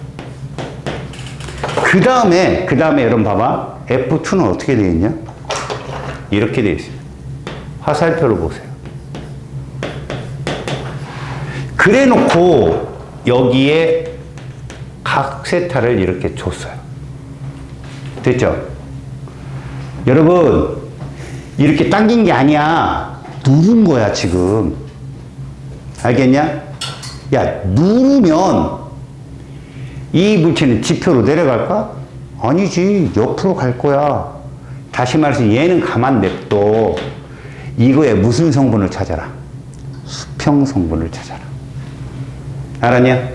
그 다음에 여러분 봐봐. F2는 어떻게 되어 있냐? 이렇게 되어 있어요. 화살표를 보세요. 그래 놓고 여기에 각세타를 이렇게 줬어요. 됐죠? 여러분, 이렇게 당긴 게 아니야. 누른 거야, 지금. 알겠냐? 야, 누르면 이 물체는 지표로 내려갈까? 아니지. 옆으로 갈 거야. 다시 말해서 얘는 가만 냅둬. 이거에 무슨 성분을 찾아라? 수평 성분을 찾아라. 알았냐?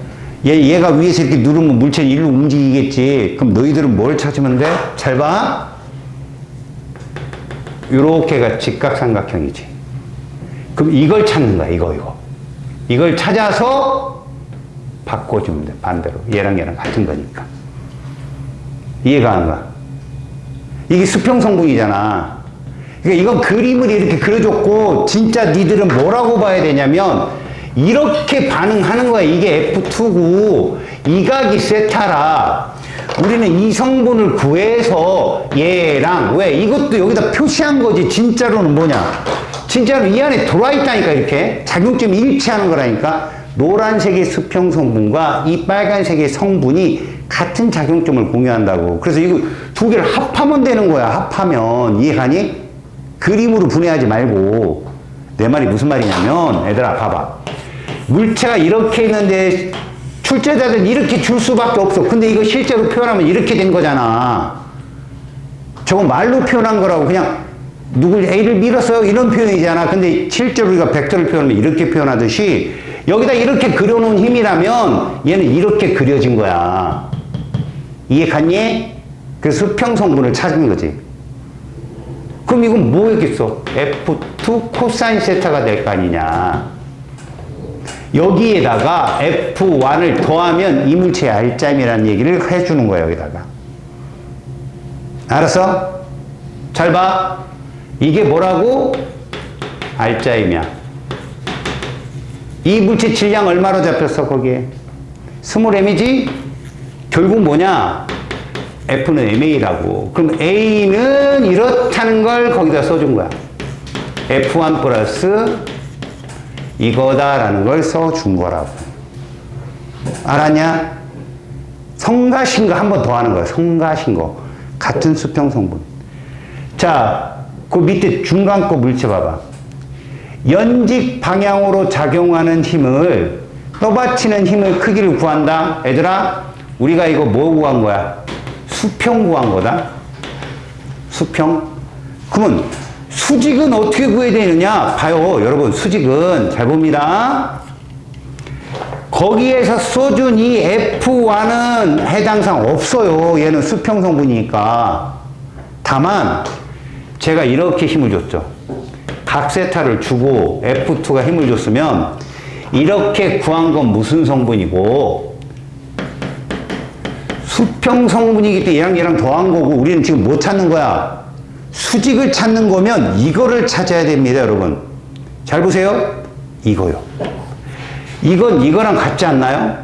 얘가 위에서 이렇게 누르면 물체는 일로 움직이겠지. 그럼 너희들은 뭘 찾으면 돼? 잘 봐. 요렇게가 직각삼각형이지. 그럼 이걸 찾는 거야, 이거. 이걸 찾아서 바꿔주면 돼, 반대로. 얘랑 같은 거니까. 이해가 안 가? 이게 수평 성분이잖아. 그러니까 이건 그림을 이렇게 그려줬고, 진짜 니들은 뭐라고 봐야 되냐면, 이렇게 반응하는 거야. 이게 F2고, 이 각이 세타라. 우리는 이 성분을 구해서 얘랑, 왜? 이것도 여기다 표시한 거지. 진짜로는 뭐냐? 진짜로 이 안에 들어있다니까, 이렇게. 작용점이 일치하는 거라니까. 노란색의 수평 성분과 이 빨간색의 성분이 같은 작용점을 공유한다고. 그래서 이거 두 개를 합하면 되는 거야. 합하면. 이해가니? 그림으로 분해하지 말고. 내 말이 무슨 말이냐면, 얘들아, 봐봐. 물체가 이렇게 있는데 출제자들은 이렇게 줄 수밖에 없어. 근데 이거 실제로 표현하면 이렇게 된 거잖아. 저거 말로 표현한 거라고. 그냥 누굴 A를 밀었어요, 이런 표현이잖아. 근데 실제로 우리가 벡터를 표현하면 이렇게 표현하듯이 여기다 이렇게 그려놓은 힘이라면 얘는 이렇게 그려진 거야. 이해 갔니? 그래서 수평 성분을 찾은 거지. 그럼 이건 뭐겠어? F2 코사인 세타가 될 거 아니냐. 여기에다가 F1을 더하면 이물체의 알짜임이라는 얘기를 해주는 거야, 여기다가. 알았어? 잘 봐. 이게 뭐라고? 알짜임이야. 이 물체 질량 얼마로 잡혔어, 거기에? 스몰 m이지? 결국 뭐냐? F는 MA라고. 그럼 A는 이렇다는 걸 거기다 써준 거야. F1 플러스 이거다라는 걸 써준 거라고. 알았냐? 성가신 거 한 번 더 하는 거야. 성가신 거. 같은 수평 성분. 자, 그 밑에 중간 거 물체 봐봐. 연직 방향으로 작용하는 힘을, 떠받치는 힘의 크기를 구한다. 얘들아, 우리가 이거 뭐 구한 거야? 수평 구한 거다. 수평. 그러면 수직은 어떻게 구해야 되느냐? 봐요. 여러분, 수직은 잘 봅니다. 거기에서 써준 이 F1은 해당상 없어요. 얘는 수평 성분이니까. 다만 제가 이렇게 힘을 줬죠. 각세타를 주고 F2가 힘을 줬으면 이렇게 구한 건 무슨 성분이고, 수평 성분이기 때문에 얘랑 더한 거고, 우리는 지금 뭐 찾는 거야? 수직을 찾는 거면 이거를 찾아야 됩니다, 여러분. 잘 보세요. 이거요. 이건 이거랑 같지 않나요?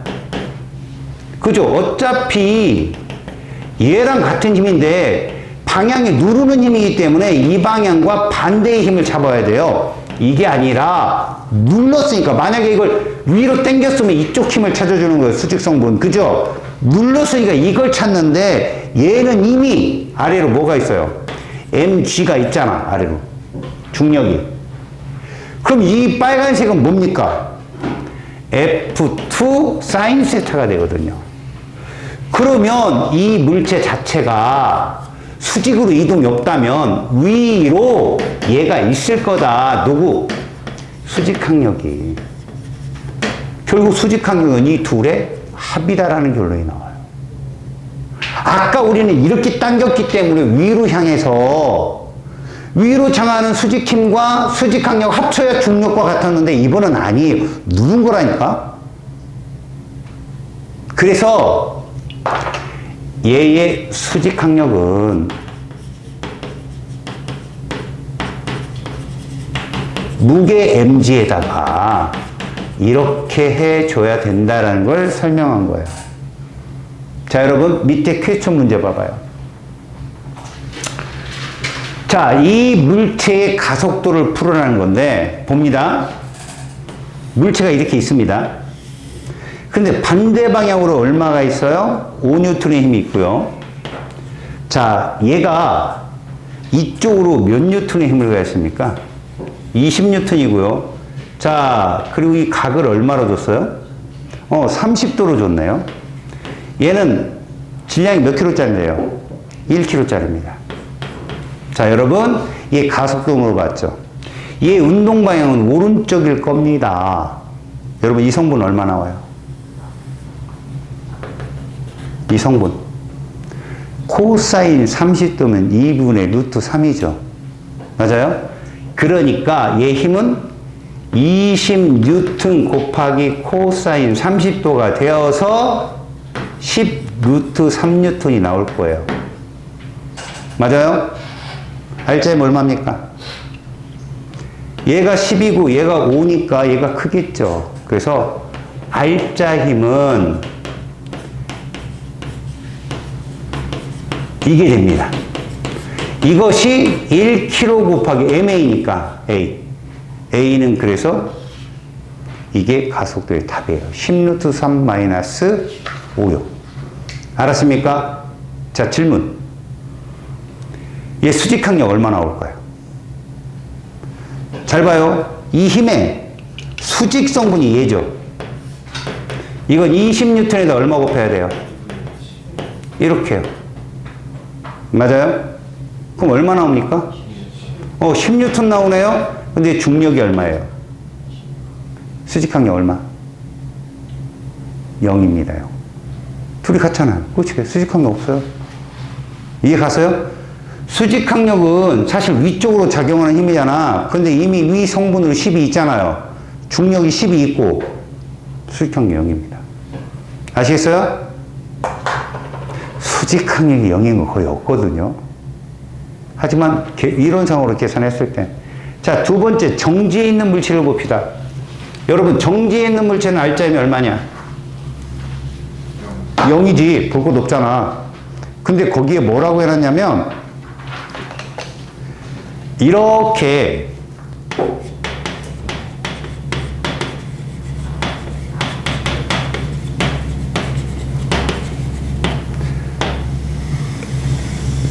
그죠? 어차피 얘랑 같은 힘인데 방향이 누르는 힘이기 때문에 이 방향과 반대의 힘을 잡아야 돼요. 이게 아니라 눌렀으니까, 만약에 이걸 위로 당겼으면 이쪽 힘을 찾아주는 거예요. 수직 성분. 그죠? 눌렀으니까 이걸 찾는데 얘는 이미 아래로 뭐가 있어요? mg가 있잖아. 아래로. 중력이. 그럼 이 빨간색은 뭡니까? F2 사인 세타가 되거든요. 그러면 이 물체 자체가 수직으로 이동이 없다면 위로 얘가 있을 거다. 누구? 수직항력이. 결국 수직항력은 이 둘의 합이다라는 결론이 나와요. 아까 우리는 이렇게 당겼기 때문에 위로 향해서 위로 향하는 수직힘과 수직항력 합쳐야 중력과 같았는데 이번은 아니에요. 누른 거라니까. 그래서 얘의 수직항력은 무게 mg에다가 이렇게 해줘야 된다라는 걸 설명한 거예요. 자, 여러분 밑에 퀘스천 문제 봐봐요. 자, 이 물체의 가속도를 풀어내는 건데 봅니다. 물체가 이렇게 있습니다. 근데 반대 방향으로 얼마가 있어요? 5N의 힘이 있고요. 자, 얘가 이쪽으로 몇 N의 힘을 가했습니까? 20N이고요. 자, 그리고 이 각을 얼마로 줬어요? 30도로 줬네요. 얘는 질량이 몇 킬로짜리인데요? 1kg짜리입니다. 자, 여러분, 얘 가속도 물어봤죠? 얘 운동 방향은 오른쪽일 겁니다. 여러분, 이 성분 얼마 나와요? 이 성분. 코사인 30도면 2분의 루트 3이죠. 맞아요? 그러니까 얘 힘은 20N 곱하기 코사인 30도가 되어서 10 루트 3N이 나올 거예요. 맞아요? 알짜임 얼마입니까? 얘가 10이고 얘가 5니까 얘가 크겠죠. 그래서 알짜 힘은 이게 됩니다. 이것이 1kg 곱하기 MA니까 A. A는 그래서 이게 가속도의 답이에요. 10루트 3 마이너스 5요. 알았습니까? 자, 질문. 얘 수직항력 얼마 나올까요? 잘 봐요. 이 힘의 수직 성분이 얘죠. 이건 20N에다 얼마 곱해야 돼요? 이렇게요. 맞아요? 그럼 얼마 나옵니까? 10N 나오네요? 근데 중력이 얼마예요? 수직항력 얼마? 0입니다. 0. 둘이 같잖아요. 그렇지? 수직항력 없어요. 이해 갔어요? 수직항력은 사실 위쪽으로 작용하는 힘이잖아. 근데 이미 위 성분으로 10이 있잖아요. 중력이 10이 있고 수직항력 0입니다. 아시겠어요? 수직항력이 0인 거 거의 없거든요. 하지만 이론상으로 계산했을 때. 자, 두 번째, 정지에 있는 물체를 봅시다. 여러분, 정지에 있는 물체는 R자임이 얼마냐? 0이지. 볼 것 없잖아. 근데 거기에 뭐라고 해놨냐면, 이렇게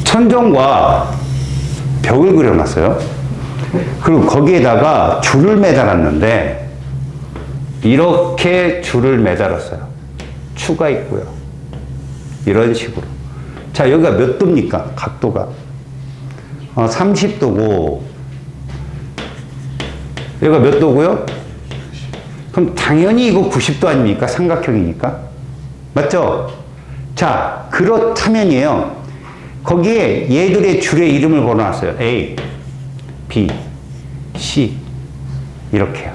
천정과 벽을 그려놨어요. 그리고 거기에다가 줄을 매달았는데 이렇게 줄을 매달았어요. 추가 있고요. 이런 식으로. 자, 여기가 몇 도입니까? 각도가 30도고 여기가 몇 도고요? 그럼 당연히 이거 90도 아닙니까? 삼각형이니까. 맞죠? 자, 그렇다면이에요. 거기에 얘들의 줄의 이름을 걸어놨어요. A, B, C 이렇게요.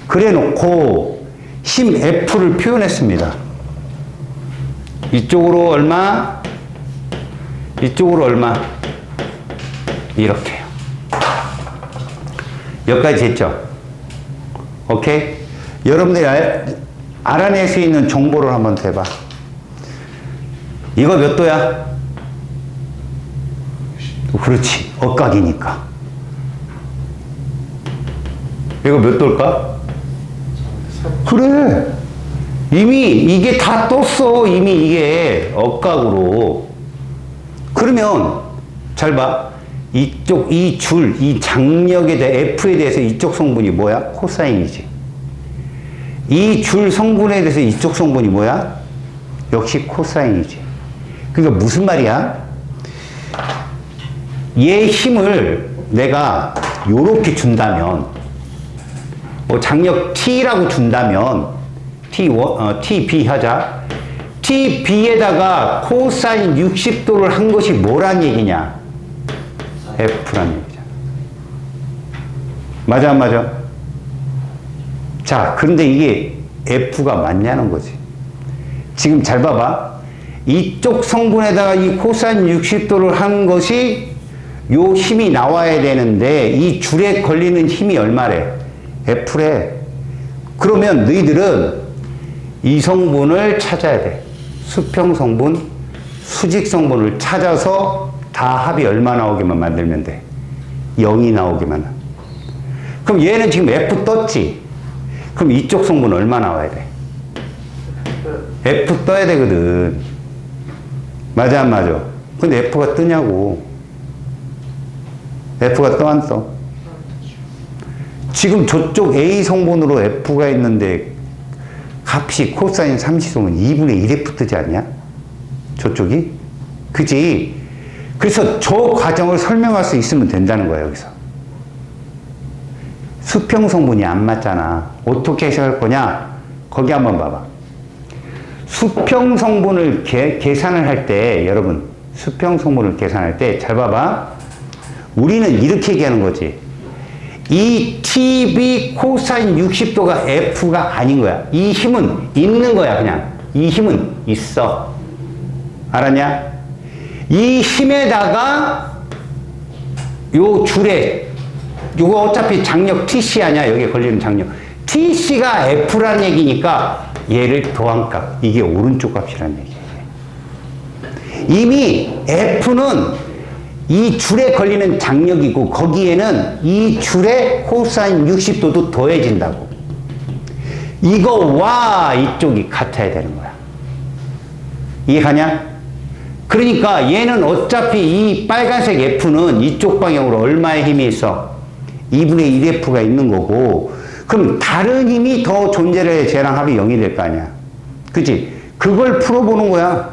그래 놓고 힘 F를 표현했습니다. 이쪽으로 얼마? 이쪽으로 얼마? 이렇게요. 여기까지 됐죠? 오케이? 여러분들이 알아낼 수 있는 정보를 한번 대봐. 이거 몇 도야? 그렇지. 억각이니까. 이거 몇 도일까? 그래. 이미 이게 다 떴어. 이미 이게 억각으로. 그러면 잘 봐. 이쪽 이 줄, 이 장력에 대해 F에 대해서 이쪽 성분이 뭐야? 코사인이지. 이 줄 성분에 대해서 이쪽 성분이 뭐야? 역시 코사인이지. 그러니까 무슨 말이야? 얘 힘을 내가 요렇게 준다면, 뭐 장력 T라고 준다면, TB 하자. TB에다가 코사인 60도를 한 것이 뭐란 얘기냐? F란 얘기잖아. 맞아, 안 맞아? 자, 그런데 이게 F가 맞냐는 거지. 지금 잘 봐봐. 이쪽 성분에다가 이 코사인 60도를 한 것이 요 힘이 나와야 되는데 이 줄에 걸리는 힘이 얼마래? F래. 그러면 너희들은 이 성분을 찾아야 돼. 수평 성분, 수직 성분을 찾아서 다 합이 얼마 나오게만 만들면 돼. 0이 나오게만. 그럼 얘는 지금 F 떴지? 그럼 이쪽 성분 얼마 나와야 돼? F 떠야 되거든. 맞아, 안 맞아? 근데 F가 뜨냐고. F가 떠, 안 떠? 지금 저쪽 A 성분으로 F가 있는데 값이 코사인 30도면 2분의 1F 뜨지 않냐? 저쪽이? 그지? 그래서 저 과정을 설명할 수 있으면 된다는 거야, 여기서. 수평 성분이 안 맞잖아. 어떻게 해석할 거냐? 거기 한번 봐봐. 수평 성분을 계산을 할 때, 여러분, 수평 성분을 계산할 때, 잘 봐봐. 우리는 이렇게 얘기하는 거지. 이 TB 코사인 60도가 F가 아닌 거야. 이 힘은 있는 거야, 그냥. 이 힘은 있어. 알았냐? 이 힘에다가 요 줄에 요거 어차피 장력 TC 아니야? 여기에 걸리는 장력. TC가 F라는 얘기니까 얘를 더한 값. 이게 오른쪽 값이라는 얘기예요. 이미 F는 이 줄에 걸리는 장력이고 거기에는 이 줄에 코사인 60도도 더해진다고. 이거와 이쪽이 같아야 되는 거야. 이해가냐? 그러니까 얘는 어차피 이 빨간색 F는 이쪽 방향으로 얼마의 힘이 있어? 2분의 1F가 있는 거고, 그럼 다른 힘이 더 존재를 해. 쟤랑 합이 0이 될 거 아니야. 그치? 그걸 풀어보는 거야.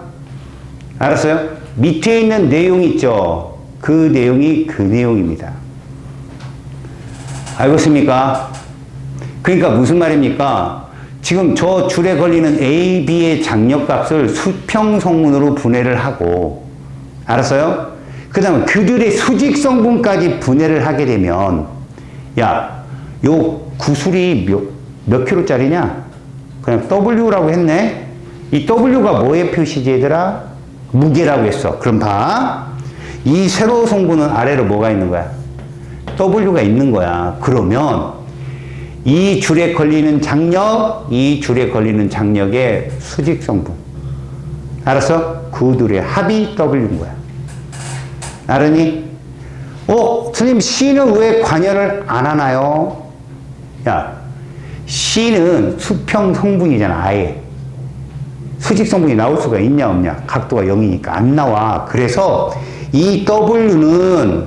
알았어요? 밑에 있는 내용 있죠? 그 내용이 그 내용입니다. 알겠습니까? 그러니까 무슨 말입니까? 지금 저 줄에 걸리는 A, B의 장력값을 수평 성분으로 분해를 하고 알았어요? 그 다음에 그들의 수직 성분까지 분해를 하게 되면, 야, 요 구슬이 몇 킬로짜리냐? 그냥 W라고 했네? 이 W가 뭐의 표시지, 얘들아? 무게라고 했어. 그럼 봐. 이 세로 성분은 아래로 뭐가 있는 거야? W가 있는 거야. 그러면 이 줄에 걸리는 장력, 이 줄에 걸리는 장력의 수직 성분. 알았어? 그 둘의 합이 W인 거야. 알았니? 선생님, C는 왜 관여를 안 하나요? 야, C는 수평 성분이잖아, 아예. 수직 성분이 나올 수가 있냐, 없냐? 각도가 0이니까 안 나와. 그래서 이 W는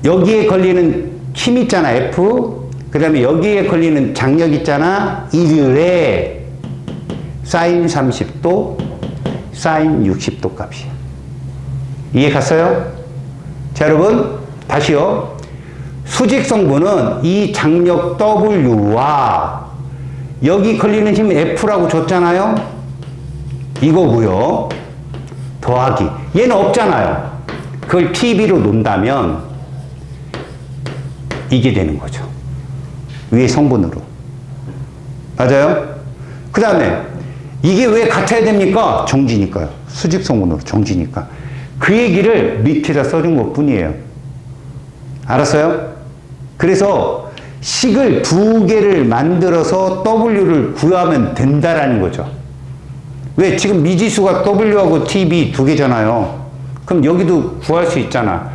여기에 걸리는 힘 있잖아, F. 그 다음에 여기에 걸리는 장력 있잖아, 1에 사인 30도, 사인 60도 값이야. 이해 갔어요? 자, 여러분, 다시요. 수직 성분은 이 장력 W와 여기 걸리는 힘 F라고 줬잖아요? 이거고요. 더하기. 얘는 없잖아요. 그걸 TB로 놓는다면 이게 되는 거죠. 위의 성분으로. 맞아요? 그 다음에 이게 왜 같아야 됩니까? 정지니까요. 수직 성분으로 정지니까. 그 얘기를 밑에다 써준 것 뿐이에요. 알았어요? 그래서 식을 두 개를 만들어서 W를 구하면 된다라는 거죠. 왜? 지금 미지수가 W하고 TB 두 개잖아요. 그럼 여기도 구할 수 있잖아.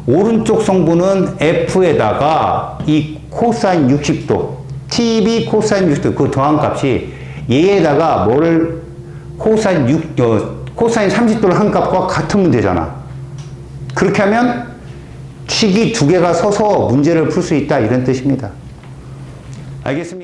오른쪽 성분은 F에다가 이 코사인 60도, TB 코사인 60도, 그 더한 값이 얘에다가 뭐를 코사인 30도를 한 값과 같으면 되잖아. 그렇게 하면 식이 두 개가 서서 문제를 풀 수 있다, 이런 뜻입니다. 알겠습니까?